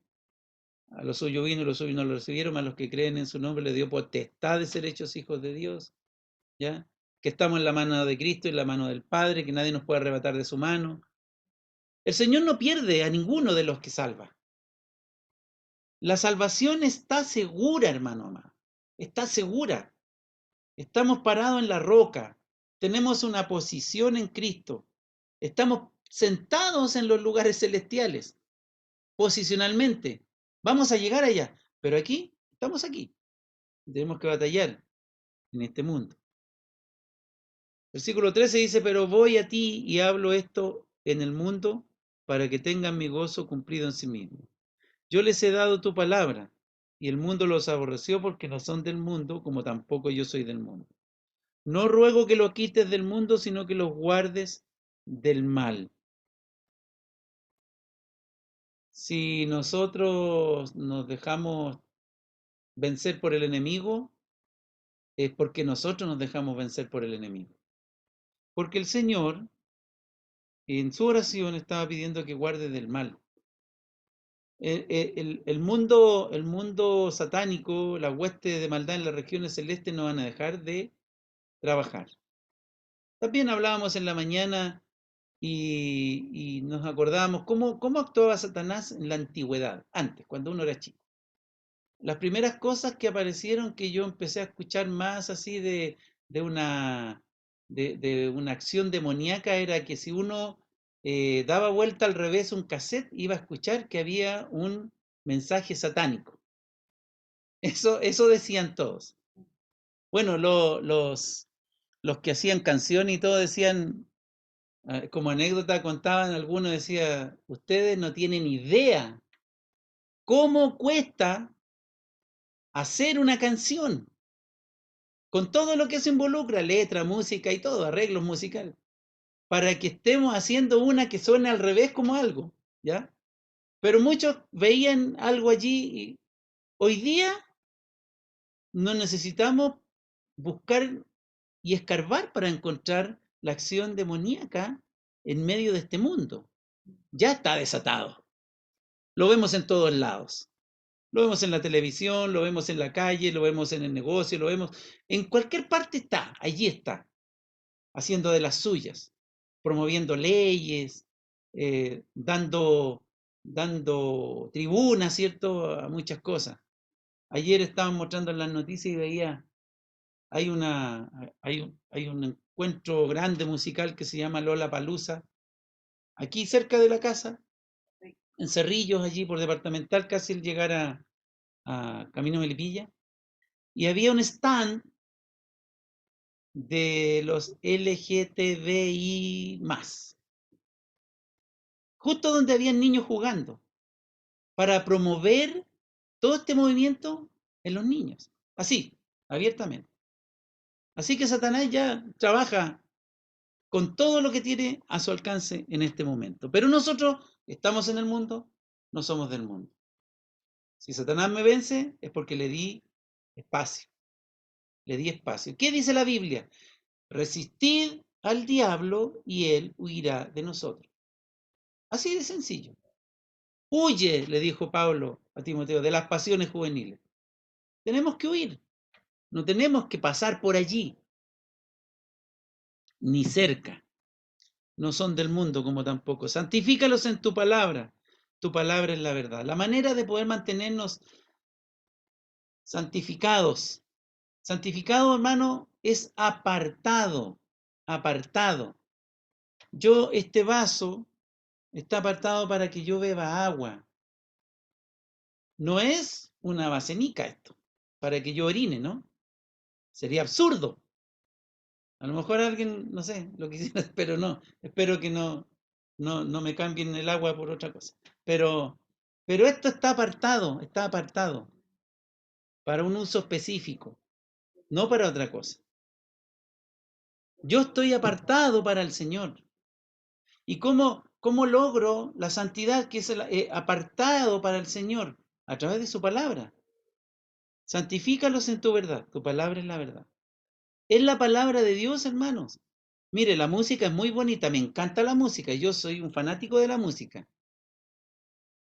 a los suyos vino y los suyos no lo recibieron, a los que creen en su nombre le dio potestad de ser hechos hijos de Dios, ¿ya? Que estamos en la mano de Cristo y en la mano del Padre, que nadie nos puede arrebatar de su mano. El Señor no pierde a ninguno de los que salva. La salvación está segura, hermano amado. Está segura. Estamos parados en la roca. Tenemos una posición en Cristo. Estamos sentados en los lugares celestiales, posicionalmente. Vamos a llegar allá. Pero aquí, estamos aquí. Tenemos que batallar. en este mundo. Versículo 13 dice, pero voy a ti y hablo esto en el mundo para que tengan mi gozo cumplido en sí mismo. Yo les he dado tu palabra y el mundo los aborreció porque no son del mundo, como tampoco yo soy del mundo. No ruego que lo quites del mundo, sino que los guardes del mal. Si nosotros nos dejamos vencer por el enemigo, es porque nosotros nos dejamos vencer por el enemigo. Porque el Señor, en su oración, estaba pidiendo que guarde del mal. El mundo satánico, las huestes de maldad en las regiones celestes no van a dejar de trabajar. También hablábamos en la mañana y nos acordábamos cómo actuaba Satanás en la antigüedad, antes, cuando uno era chico. Las primeras cosas que aparecieron que yo empecé a escuchar más así de una, de una acción demoníaca era que si uno daba vuelta al revés un cassette, iba a escuchar que había un mensaje satánico. Eso decían todos. Bueno, los que hacían canciones y todo decían, como anécdota contaban algunos, decía, ustedes no tienen idea cómo cuesta hacer una canción, con todo lo que se involucra, letra, música y todo, arreglos musicales, para que estemos haciendo una que suene al revés como algo, ¿ya? Pero muchos veían algo allí y hoy día no necesitamos buscar y escarbar para encontrar la acción demoníaca en medio de este mundo. Ya está desatado. Lo vemos en todos lados. Lo vemos en la televisión, lo vemos en la calle, lo vemos en el negocio, lo vemos en cualquier parte está, allí está, haciendo de las suyas, promoviendo leyes, dando tribuna, ¿cierto?, a muchas cosas. Ayer estaban mostrando en las noticias y veía, hay un encuentro grande musical que se llama Lollapalooza, aquí cerca de la casa, en Cerrillos, allí por Departamental, casi al llegar a Camino Melipilla, y había un stand de los LGTBI+, justo donde habían niños jugando, para promover todo este movimiento en los niños, así, abiertamente. Así que Satanás ya trabaja con todo lo que tiene a su alcance en este momento. Pero nosotros estamos en el mundo, no somos del mundo. Si Satanás me vence es porque le di espacio. Le di espacio. ¿Qué dice la Biblia? Resistid al diablo y él huirá de nosotros. Así de sencillo. Huye, le dijo Pablo a Timoteo, de las pasiones juveniles. Tenemos que huir. No tenemos que pasar por allí. Ni cerca. No son del mundo como tampoco. Santifícalos en tu palabra. Tu palabra es la verdad. La manera de poder mantenernos santificados. Santificado, hermano, es apartado. Apartado. Este vaso está apartado para que yo beba agua. No es una basenica esto, para que yo orine, ¿no? Sería absurdo. A lo mejor alguien, no sé, lo quisiera, pero no. Espero que no me cambien el agua por otra cosa. Pero esto está apartado para un uso específico, no para otra cosa. Yo estoy apartado para el Señor. ¿Y cómo logro la santidad que es apartado para el Señor? A través de su palabra. Santifícalos en tu verdad. Tu palabra es la verdad. Es la palabra de Dios, hermanos. Mire, la música es muy bonita. Me encanta la música. Yo soy un fanático de la música.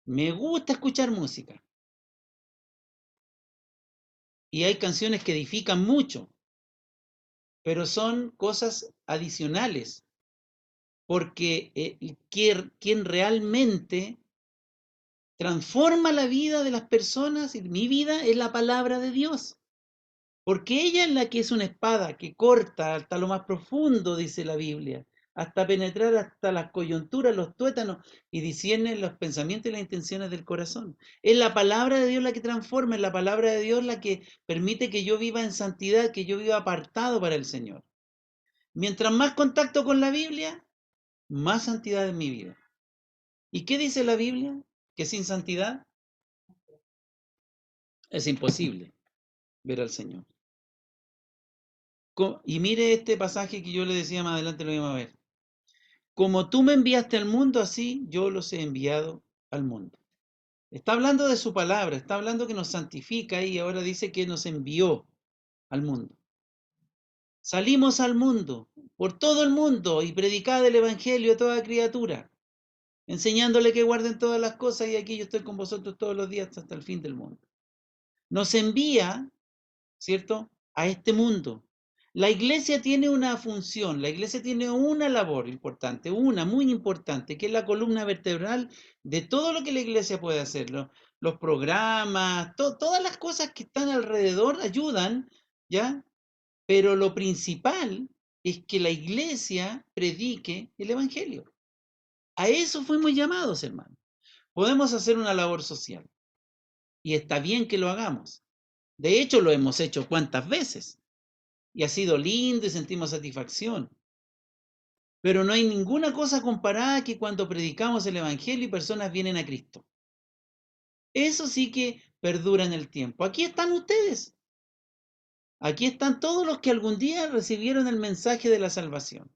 Me gusta escuchar música. Y hay canciones que edifican mucho. Pero son cosas adicionales. Porque quien realmente transforma la vida de las personas y mi vida es la palabra de Dios. Porque ella es la que es una espada que corta hasta lo más profundo, dice la Biblia, hasta penetrar hasta las coyunturas, los tuétanos, y discierne los pensamientos y las intenciones del corazón. Es la palabra de Dios la que transforma, es la palabra de Dios la que permite que yo viva en santidad, que yo viva apartado para el Señor. Mientras más contacto con la Biblia, más santidad en mi vida. ¿Y qué dice la Biblia? Que sin santidad es imposible ver al Señor. Y mire este pasaje que yo le decía más adelante, lo vamos a ver. Como tú me enviaste al mundo, así yo los he enviado al mundo. Está hablando de su palabra, está hablando que nos santifica y ahora dice que nos envió al mundo. Salimos al mundo, por todo el mundo, y predicad el evangelio a toda criatura, enseñándole que guarden todas las cosas, y aquí yo estoy con vosotros todos los días hasta el fin del mundo. Nos envía, ¿cierto?, a este mundo. La iglesia tiene una función, la iglesia tiene una labor importante, una muy importante, que es la columna vertebral de todo lo que la iglesia puede hacer. Los programas, todas las cosas que están alrededor ayudan, ¿ya? Pero lo principal es que la iglesia predique el evangelio. A eso fuimos llamados, hermanos. Podemos hacer una labor social y está bien que lo hagamos. De hecho, lo hemos hecho cuántas veces y ha sido lindo y sentimos satisfacción. Pero no hay ninguna cosa comparada que cuando predicamos el evangelio y personas vienen a Cristo. Eso sí que perdura en el tiempo. Aquí están ustedes. Aquí están todos los que algún día recibieron el mensaje de la salvación.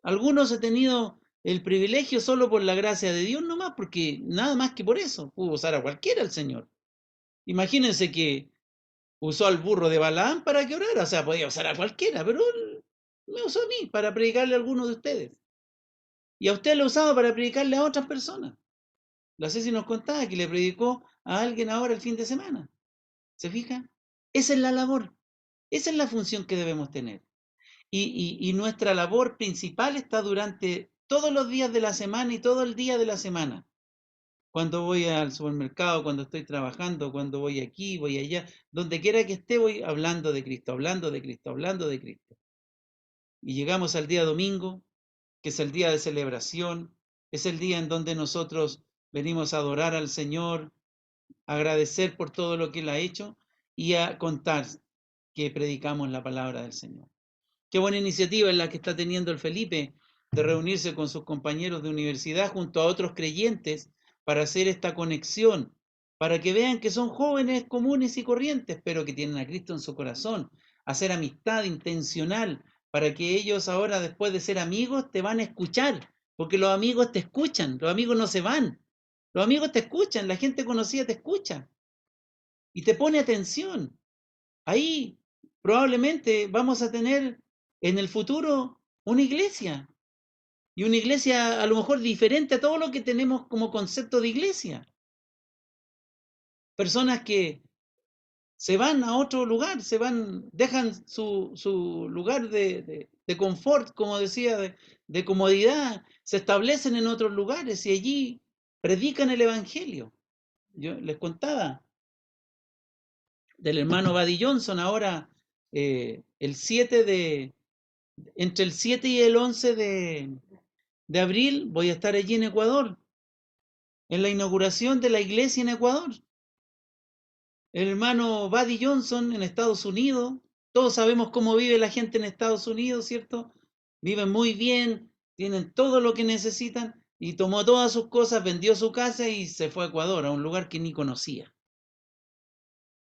Algunos he tenido el privilegio solo por la gracia de Dios nomás, porque nada más que por eso. Pudo usar a cualquiera el Señor. Imagínense que usó al burro de Balaam para que orara, o sea, podía usar a cualquiera, pero él me usó a mí para predicarle a algunos de ustedes. Y a usted lo usaba para predicarle a otras personas. La Ceci nos contaba que le predicó a alguien ahora el fin de semana. ¿Se fija? Esa es la labor, esa es la función que debemos tener. Y nuestra labor principal está durante todos los días de la semana y todo el día de la semana. Cuando voy al supermercado, cuando estoy trabajando, cuando voy aquí, voy allá, donde quiera que esté, voy hablando de Cristo, hablando de Cristo, hablando de Cristo. Y llegamos al día domingo, que es el día de celebración, es el día en donde nosotros venimos a adorar al Señor, a agradecer por todo lo que Él ha hecho y a contar que predicamos la palabra del Señor. Qué buena iniciativa es la que está teniendo el Felipe de reunirse con sus compañeros de universidad junto a otros creyentes para hacer esta conexión, para que vean que son jóvenes comunes y corrientes, pero que tienen a Cristo en su corazón, hacer amistad intencional, para que ellos ahora, después de ser amigos, te van a escuchar, porque los amigos te escuchan, los amigos no se van, los amigos te escuchan, la gente conocida te escucha y te pone atención. Ahí probablemente vamos a tener en el futuro una iglesia, y una iglesia a lo mejor diferente a todo lo que tenemos como concepto de iglesia. Personas que se van a otro lugar, se van, dejan su lugar de confort, como decía, de comodidad, se establecen en otros lugares y allí predican el evangelio. Yo les contaba del hermano Buddy Johnson ahora, el 7 de, entre el 7 y el 11 de abril voy a estar allí en Ecuador, en la inauguración de la iglesia en Ecuador. El hermano Buddy Johnson en Estados Unidos, todos sabemos cómo vive la gente en Estados Unidos, ¿cierto? Viven muy bien, tienen todo lo que necesitan y tomó todas sus cosas, vendió su casa y se fue a Ecuador, a un lugar que ni conocía.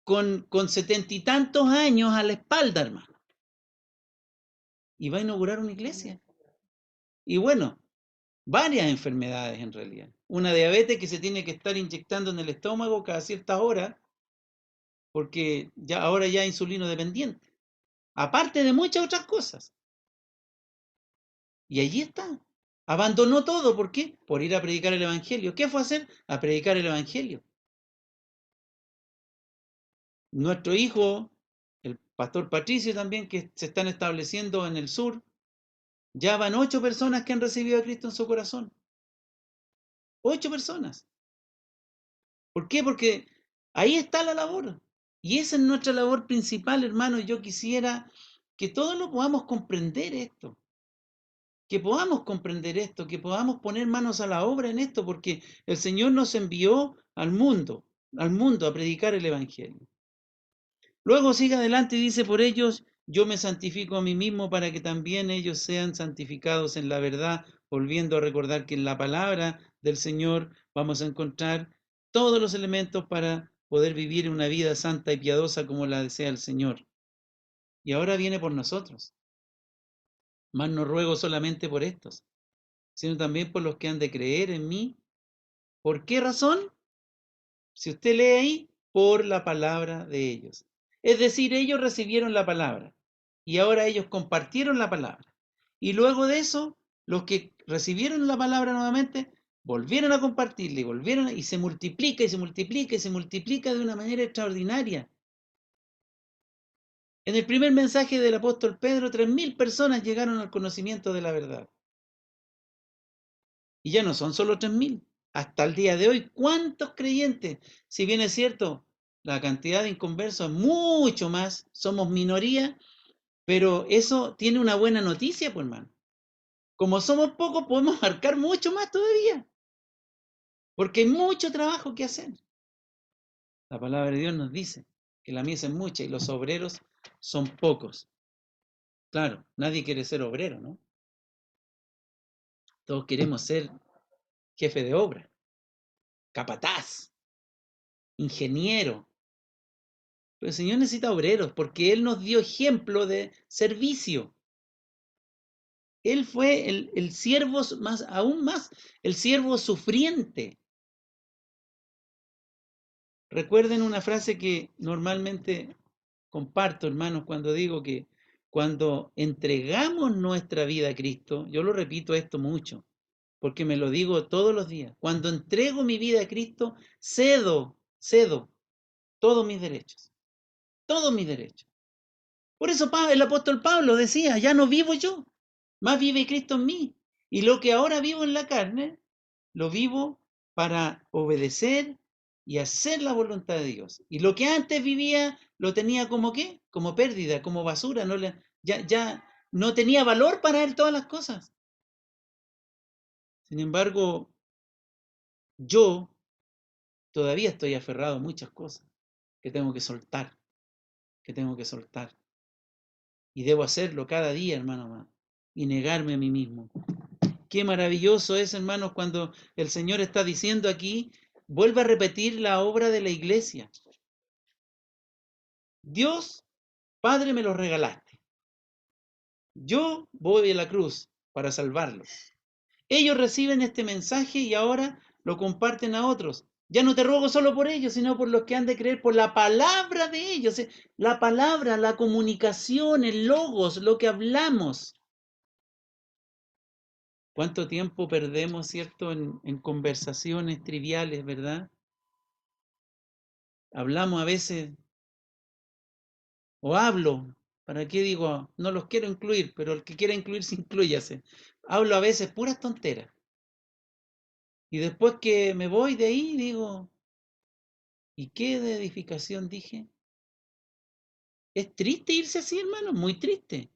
Con 70 y tantos años a la espalda, hermano. Y va a inaugurar una iglesia. Y bueno, varias enfermedades en realidad. Una diabetes que se tiene que estar inyectando en el estómago cada ciertas horas, porque ya ahora ya insulino dependiente. Aparte de muchas otras cosas. Y allí está. Abandonó todo, ¿por qué? Por ir a predicar el evangelio. ¿Qué fue a hacer? A predicar el evangelio. Nuestro hijo, el pastor Patricio también, que se están estableciendo en el sur, ya van 8 personas que han recibido a Cristo en su corazón. 8 personas. ¿Por qué? Porque ahí está la labor. Y esa es nuestra labor principal, hermano. Yo quisiera que todos lo podamos comprender esto. que podamos comprender esto, que podamos poner manos a la obra en esto, porque el Señor nos envió al mundo a predicar el Evangelio. Luego sigue adelante y dice, por ellos yo me santifico a mí mismo para que también ellos sean santificados en la verdad, volviendo a recordar que en la palabra del Señor vamos a encontrar todos los elementos para poder vivir una vida santa y piadosa como la desea el Señor. Y ahora viene por nosotros. Mas no ruego solamente por estos, sino también por los que han de creer en mí. ¿Por qué razón? Si usted lee ahí, por la palabra de ellos. Es decir, ellos recibieron la palabra y ahora ellos compartieron la palabra. Y luego de eso, los que recibieron la palabra nuevamente, volvieron a compartirla y volvieron y se multiplica y se multiplica y se multiplica de una manera extraordinaria. En el primer mensaje del apóstol Pedro, 3.000 personas llegaron al conocimiento de la verdad. Y ya no son solo 3.000. Hasta el día de hoy, ¿cuántos creyentes? Si bien es cierto, la cantidad de inconversos es mucho más, somos minoría, pero eso tiene una buena noticia, pues hermano. Como somos pocos, podemos marcar mucho más todavía, porque hay mucho trabajo que hacer. La palabra de Dios nos dice que la mies es mucha y los obreros son pocos. Claro, nadie quiere ser obrero, ¿no? Todos queremos ser jefe de obra, capataz, ingeniero. Pero el Señor necesita obreros porque Él nos dio ejemplo de servicio. Él fue el siervo más, aún más, el siervo sufriente. Recuerden una frase que normalmente comparto, hermanos, cuando digo que cuando entregamos nuestra vida a Cristo, yo lo repito esto mucho, porque me lo digo todos los días. Cuando entrego mi vida a Cristo, cedo todos mis derechos, todos mis derechos. Por eso el apóstol Pablo decía, ya no vivo yo, más vive Cristo en mí. Y lo que ahora vivo en la carne, lo vivo para obedecer y hacer la voluntad de Dios. Y lo que antes vivía, lo tenía como qué, como pérdida, como basura, ya no tenía valor para él todas las cosas. Sin embargo, yo todavía estoy aferrado a muchas cosas que tengo que soltar, que tengo que soltar. Y debo hacerlo cada día, hermano, y negarme a mí mismo. Qué maravilloso es, hermanos, cuando el Señor está diciendo aquí, vuelve a repetir la obra de la iglesia. Dios, Padre, me los regalaste. Yo voy a la cruz para salvarlos. Ellos reciben este mensaje y ahora lo comparten a otros. Ya no te ruego solo por ellos, sino por los que han de creer por la palabra de ellos. La palabra, la comunicación, el logos, lo que hablamos. ¿Cuánto tiempo perdemos, cierto, en conversaciones triviales, verdad? Hablamos a veces, o hablo, ¿para qué digo? No los quiero incluir, pero el que quiera incluirse, inclúyase. Hablo a veces puras tonteras. Y después que me voy de ahí, digo, ¿y qué de edificación dije? Es triste irse así, hermano, muy triste.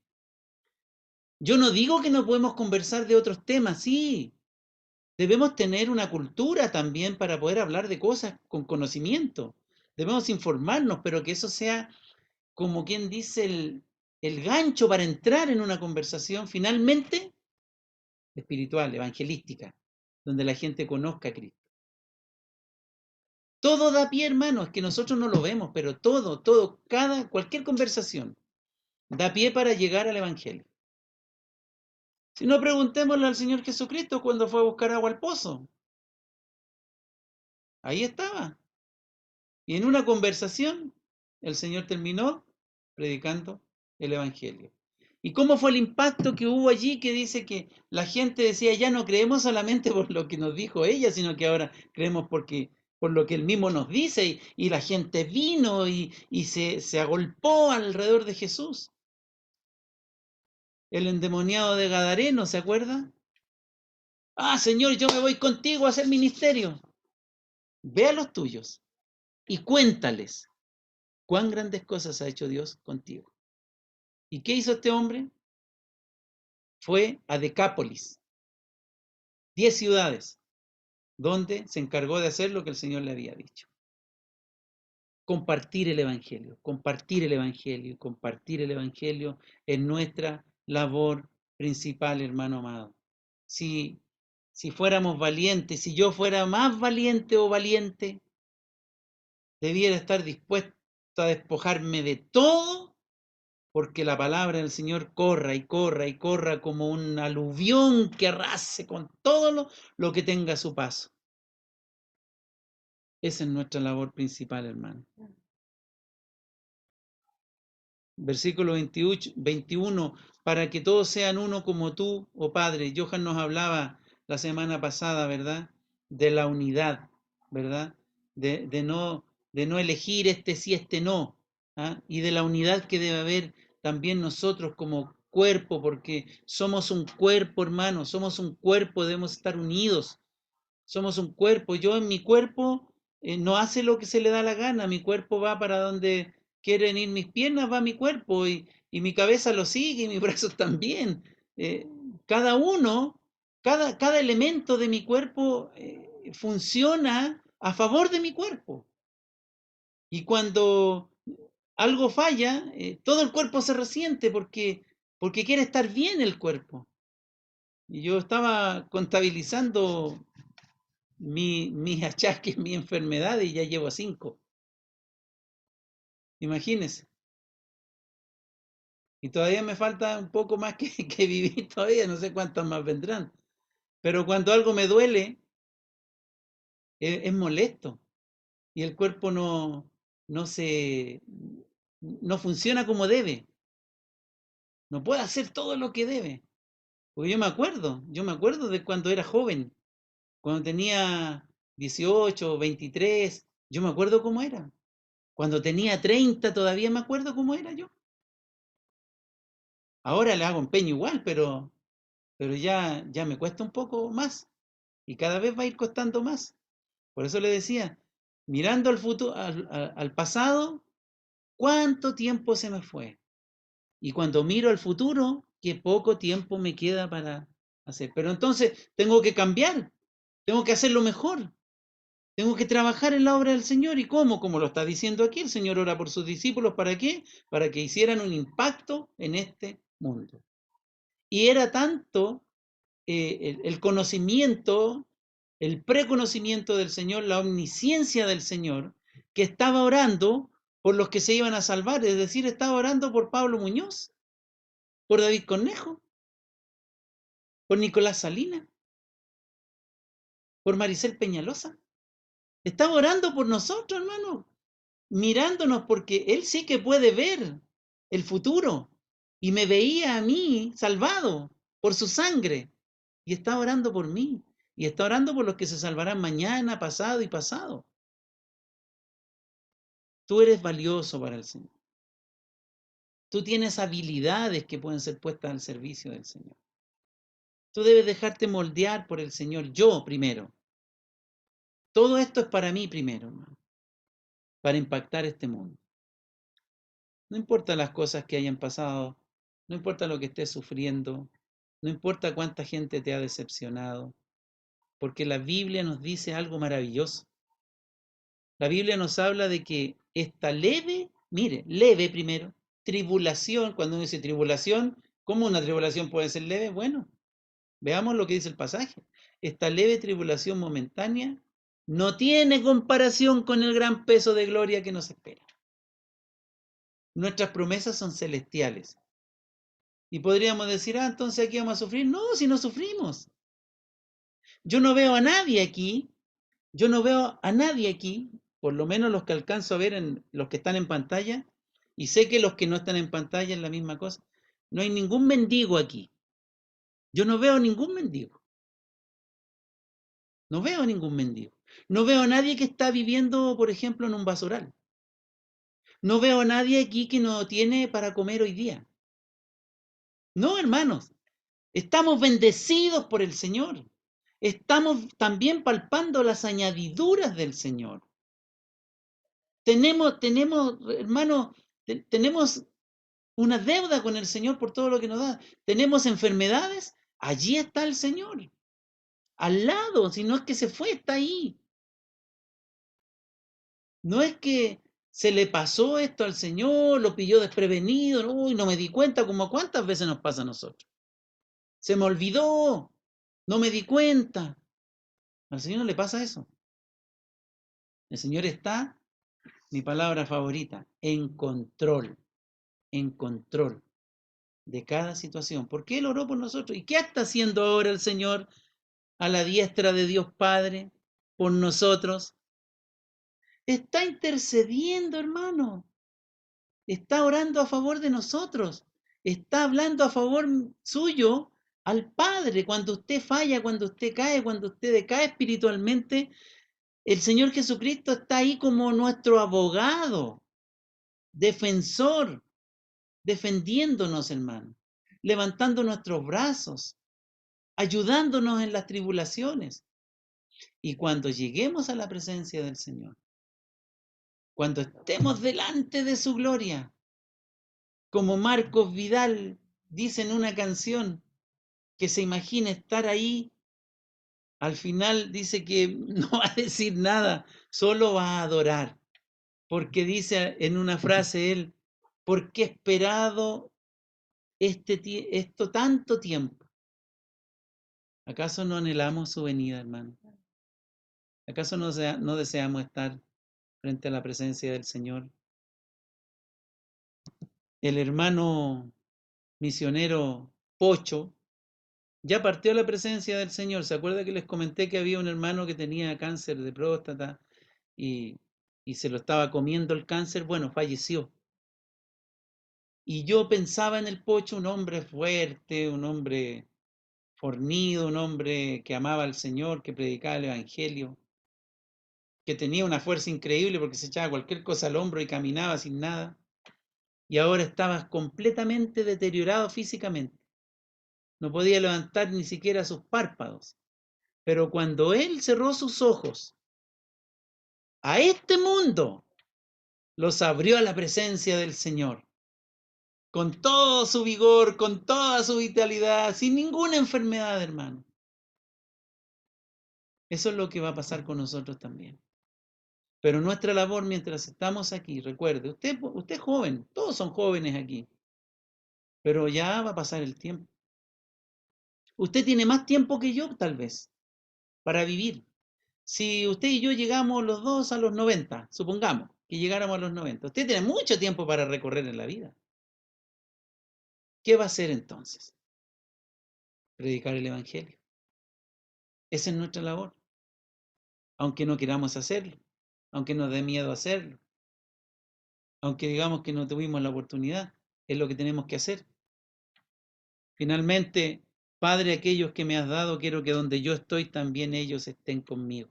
Yo no digo que no podemos conversar de otros temas, sí. Debemos tener una cultura también para poder hablar de cosas con conocimiento. Debemos informarnos, pero que eso sea como quien dice el gancho para entrar en una conversación finalmente espiritual, evangelística, donde la gente conozca a Cristo. Todo da pie, hermano, es que nosotros no lo vemos, pero todo, cualquier conversación da pie para llegar al Evangelio. Si no, preguntémosle al Señor Jesucristo cuando fue a buscar agua al pozo. Ahí estaba. Y en una conversación, el Señor terminó predicando el Evangelio. ¿Y cómo fue el impacto que hubo allí? Que dice que la gente decía, ya no creemos solamente por lo que nos dijo ella, sino que ahora creemos por lo que él mismo nos dice. Y la gente vino y se agolpó alrededor de Jesús. El endemoniado de Gadareno, ¿se acuerda? Ah, Señor, yo me voy contigo a hacer ministerio. Ve a los tuyos y cuéntales cuán grandes cosas ha hecho Dios contigo. ¿Y qué hizo este hombre? fue a Decápolis, 10 ciudades, donde se encargó de hacer lo que el Señor le había dicho. Compartir el Evangelio, compartir el Evangelio, compartir el Evangelio es nuestra labor principal, hermano amado. Si fuéramos valientes, si yo fuera más valiente o valiente, debiera estar dispuesto a despojarme de todo, porque la palabra del Señor corra y corra y corra como un aluvión que arrase con todo lo que tenga a su paso. Esa es nuestra labor principal, hermano. Versículo 21, para que todos sean uno como tú, oh Padre. Johan nos hablaba la semana pasada, ¿verdad? De la unidad, ¿verdad? De no elegir este sí, este no, ¿ah? Y de la unidad que debe haber también nosotros como cuerpo, porque somos un cuerpo, hermano, somos un cuerpo, debemos estar unidos. Somos un cuerpo. Yo en mi cuerpo no hace lo que se le da la gana. Mi cuerpo va para donde quieren ir mis piernas, va mi cuerpo y mi cabeza lo sigue y mis brazos también. Eh, cada uno, cada elemento de mi cuerpo funciona a favor de mi cuerpo. Y cuando algo falla, todo el cuerpo se resiente porque quiere estar bien el cuerpo. Y yo estaba contabilizando mis achaques, mi enfermedad y ya llevo 5. Imagínense. Y todavía me falta un poco más que vivir todavía, no sé cuántas más vendrán. Pero cuando algo me duele, es molesto. Y el cuerpo no se, no funciona como debe. No puede hacer todo lo que debe. Porque yo me acuerdo de cuando era joven, cuando tenía 18, 23, yo me acuerdo cómo era. Cuando tenía 30 todavía me acuerdo cómo era yo. Ahora le hago empeño igual, pero ya me cuesta un poco más y cada vez va a ir costando más. Por eso le decía, mirando al futuro, al pasado, ¿cuánto tiempo se me fue? Y cuando miro al futuro, qué poco tiempo me queda para hacer. Pero entonces tengo que cambiar, tengo que hacerlo mejor, tengo que trabajar en la obra del Señor. ¿Y cómo? Como lo está diciendo aquí, el Señor ora por sus discípulos. ¿Para qué? Para que hicieran un impacto en este mundo. Y era tanto el conocimiento, el preconocimiento del Señor, la omnisciencia del Señor, que estaba orando por los que se iban a salvar, es decir, estaba orando por Pablo Muñoz, por David Cornejo, por Nicolás Salinas, por Maricel Peñalosa. Estaba orando por nosotros, hermano, mirándonos porque Él sí que puede ver el futuro y me veía a mí salvado por su sangre y está orando por mí y está orando por los que se salvarán mañana, pasado y pasado. Tú eres valioso para el Señor. Tú tienes habilidades que pueden ser puestas al servicio del Señor. Tú debes dejarte moldear por el Señor, yo primero. Todo esto es para mí primero, hermano, para impactar este mundo. No importa las cosas que hayan pasado, no importa lo que estés sufriendo, no importa cuánta gente te ha decepcionado, porque la Biblia nos dice algo maravilloso. La Biblia nos habla de que esta leve, mire, leve primero, tribulación, cuando uno dice tribulación, ¿cómo una tribulación puede ser leve? Bueno, veamos lo que dice el pasaje. Esta leve tribulación momentánea no tiene comparación con el gran peso de gloria que nos espera. Nuestras promesas son celestiales. Y podríamos decir, entonces aquí vamos a sufrir. No, si no sufrimos. Yo no veo a nadie aquí, por lo menos los que alcanzo a ver en los que están en pantalla, y sé que los que no están en pantalla es la misma cosa. No hay ningún mendigo aquí. Yo no veo ningún mendigo. No veo ningún mendigo. No veo a nadie que está viviendo, por ejemplo, en un basural. No veo a nadie aquí que no tiene para comer hoy día. No, hermanos, estamos bendecidos por el Señor. Estamos también palpando las añadiduras del Señor. Tenemos, hermanos, tenemos una deuda con el Señor por todo lo que nos da. Tenemos enfermedades, allí está el Señor, al lado, si no es que se fue, está ahí. No es que se le pasó esto al Señor, lo pilló desprevenido, uy, no me di cuenta, como cuántas veces nos pasa a nosotros. Se me olvidó, no me di cuenta. Al Señor no le pasa eso. El Señor está, mi palabra favorita, en control de cada situación. Porque Él oró por nosotros. ¿Y qué está haciendo ahora el Señor a la diestra de Dios Padre por nosotros? Está intercediendo, hermano. Está orando a favor de nosotros. Está hablando a favor suyo al Padre. Cuando usted falla, cuando usted cae, cuando usted decae espiritualmente, el Señor Jesucristo está ahí como nuestro abogado, defensor, defendiéndonos, hermano, levantando nuestros brazos, ayudándonos en las tribulaciones. Y cuando lleguemos a la presencia del Señor, cuando estemos delante de su gloria, como Marcos Vidal dice en una canción, que se imagina estar ahí, al final dice que no va a decir nada, solo va a adorar, porque dice en una frase él, ¿por qué he esperado esto tanto tiempo? ¿Acaso no anhelamos su venida, hermano? ¿Acaso no deseamos estar frente a la presencia del Señor? El hermano misionero Pocho ya partió a la presencia del Señor. ¿Se acuerda que les comenté que había un hermano que tenía cáncer de próstata y, y se lo estaba comiendo el cáncer? Bueno, falleció. Y yo pensaba en el Pocho, un hombre fuerte, un hombre fornido, un hombre que amaba al Señor, que predicaba el Evangelio, que tenía una fuerza increíble porque se echaba cualquier cosa al hombro y caminaba sin nada. Y ahora estaba completamente deteriorado físicamente. No podía levantar ni siquiera sus párpados. Pero cuando él cerró sus ojos a este mundo, los abrió a la presencia del Señor. Con todo su vigor, con toda su vitalidad, sin ninguna enfermedad, hermano. Eso es lo que va a pasar con nosotros también. Pero nuestra labor mientras estamos aquí, recuerde, usted es joven, todos son jóvenes aquí, pero ya va a pasar el tiempo. Usted tiene más tiempo que yo, tal vez, para vivir. Si usted y yo llegamos los dos a los 90, supongamos que llegáramos a los 90, usted tiene mucho tiempo para recorrer en la vida. ¿Qué va a hacer entonces? Predicar el Evangelio. Esa es nuestra labor, aunque no queramos hacerlo, aunque nos dé miedo hacerlo, aunque digamos que no tuvimos la oportunidad, es lo que tenemos que hacer. Finalmente, Padre, aquellos que me has dado, quiero que donde yo estoy también ellos estén conmigo.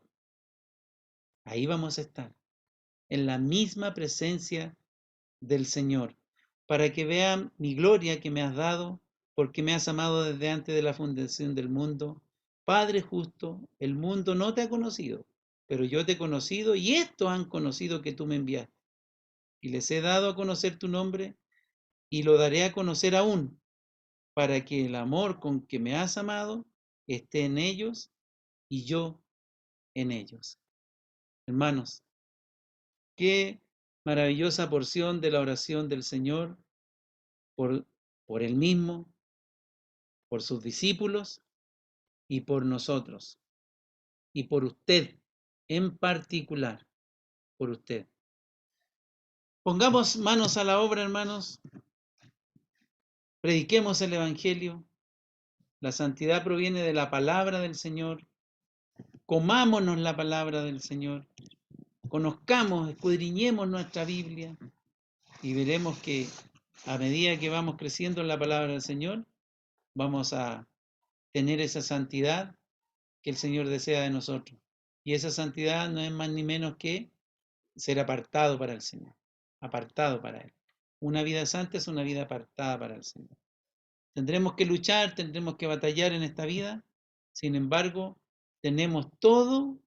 Ahí vamos a estar, en la misma presencia del Señor, para que vean mi gloria que me has dado, porque me has amado desde antes de la fundación del mundo. Padre justo, el mundo no te ha conocido, pero yo te he conocido y estos han conocido que tú me enviaste. Y les he dado a conocer tu nombre y lo daré a conocer aún, para que el amor con que me has amado esté en ellos y yo en ellos. Hermanos, qué maravillosa porción de la oración del Señor por, por Él mismo, por sus discípulos y por nosotros. Y por usted en particular, por usted. Pongamos manos a la obra, hermanos. Prediquemos el Evangelio. La santidad proviene de la palabra del Señor. Comámonos la palabra del Señor. Conozcamos, escudriñemos nuestra Biblia y veremos que a medida que vamos creciendo en la palabra del Señor, vamos a tener esa santidad que el Señor desea de nosotros. Y esa santidad no es más ni menos que ser apartado para el Señor, apartado para Él. Una vida santa es una vida apartada para el Señor. Tendremos que luchar, tendremos que batallar en esta vida, sin embargo, tenemos todo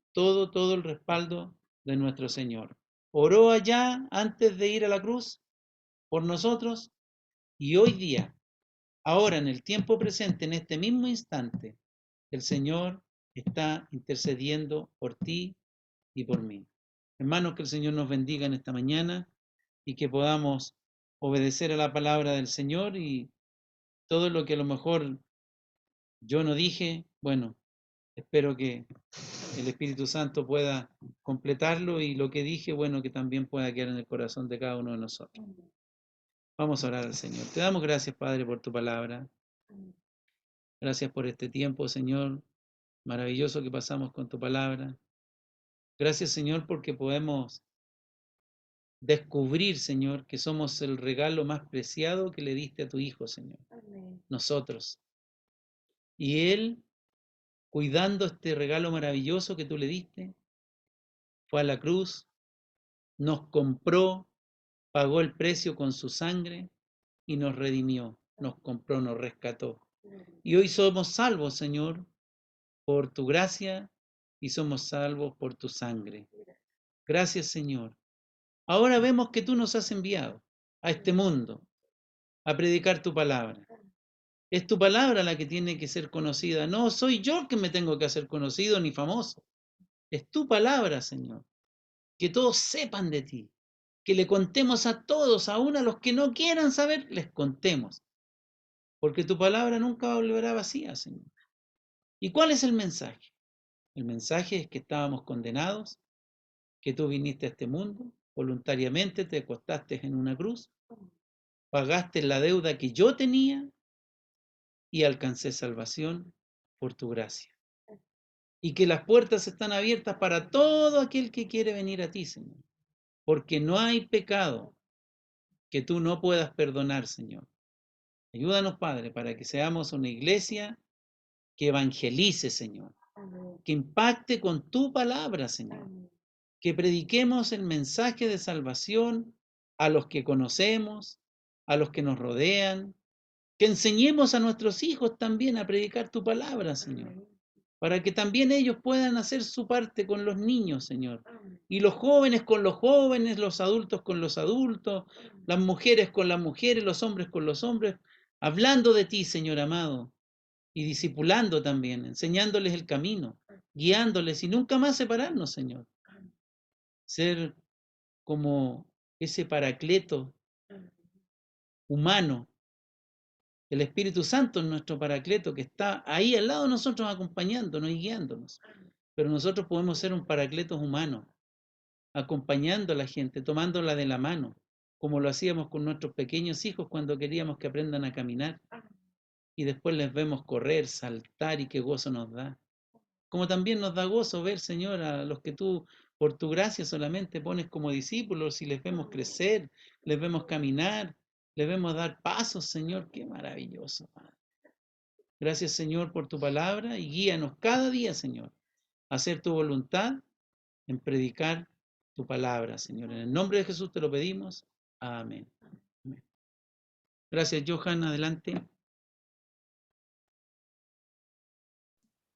el respaldo de nuestro Señor. Oró allá antes de ir a la cruz por nosotros Y hoy día, ahora en el tiempo presente, en este mismo instante, el Señor está intercediendo por ti y por mí. Hermanos, que el Señor nos bendiga en esta mañana y que podamos obedecer a la palabra del Señor, y todo lo que a lo mejor yo no dije, bueno, espero que el Espíritu Santo pueda completarlo, y lo que dije, bueno, que también pueda quedar en el corazón de cada uno de nosotros. Vamos a orar al Señor. Te damos gracias, Padre, por tu palabra. Gracias por este tiempo, Señor, maravilloso que pasamos con tu palabra. Gracias, Señor, porque podemos descubrir, Señor, que somos el regalo más preciado que le diste a tu Hijo, Señor. Amén. Nosotros. Y Él, cuidando este regalo maravilloso que tú le diste, fue a la cruz, nos compró, pagó el precio con su sangre y nos redimió, nos compró, nos rescató. Y hoy somos salvos, Señor, por tu gracia, y somos salvos por tu sangre. Gracias, Señor. Ahora vemos que tú nos has enviado a este mundo a predicar tu palabra. Es tu palabra la que tiene que ser conocida. No soy yo el que me tengo que hacer conocido ni famoso. Es tu palabra, Señor. Que todos sepan de ti. Que le contemos a todos, aún a los que no quieran saber, les contemos. Porque tu palabra nunca volverá vacía, Señor. ¿Y cuál es el mensaje? El mensaje es que estábamos condenados, que tú viniste a este mundo, voluntariamente te acostaste en una cruz, pagaste la deuda que yo tenía y alcancé salvación por tu gracia. Y que las puertas están abiertas para todo aquel que quiere venir a ti, Señor. Porque no hay pecado que tú no puedas perdonar, Señor. Ayúdanos, Padre, para que seamos una iglesia que evangelice, Señor. Amén. Que impacte con tu palabra, Señor. Amén. Que prediquemos el mensaje de salvación a los que conocemos, a los que nos rodean. Que enseñemos a nuestros hijos también a predicar tu palabra, Señor. Amén. Para que también ellos puedan hacer su parte con los niños, Señor. Amén. Y los jóvenes con los jóvenes, los adultos con los adultos, las mujeres con las mujeres, los hombres con los hombres, hablando de ti, Señor amado, y discipulando también, enseñándoles el camino, guiándoles, y nunca más separarnos, Señor. Ser como ese paracleto humano. El Espíritu Santo es nuestro paracleto, que está ahí al lado de nosotros acompañándonos y guiándonos. Pero nosotros podemos ser un paracletos humano, acompañando a la gente, tomándola de la mano, como lo hacíamos con nuestros pequeños hijos cuando queríamos que aprendan a caminar, y después les vemos correr, saltar, y qué gozo nos da. Como también nos da gozo ver, Señor, a los que tú, por tu gracia solamente pones como discípulos, y les vemos crecer, les vemos caminar, les vemos dar pasos, Señor. Qué maravilloso, Padre. Gracias, Señor, por tu palabra, y guíanos cada día, Señor, a hacer tu voluntad, en predicar tu palabra, Señor. En el nombre de Jesús te lo pedimos. Amén. Amén. Gracias, Johan. Adelante.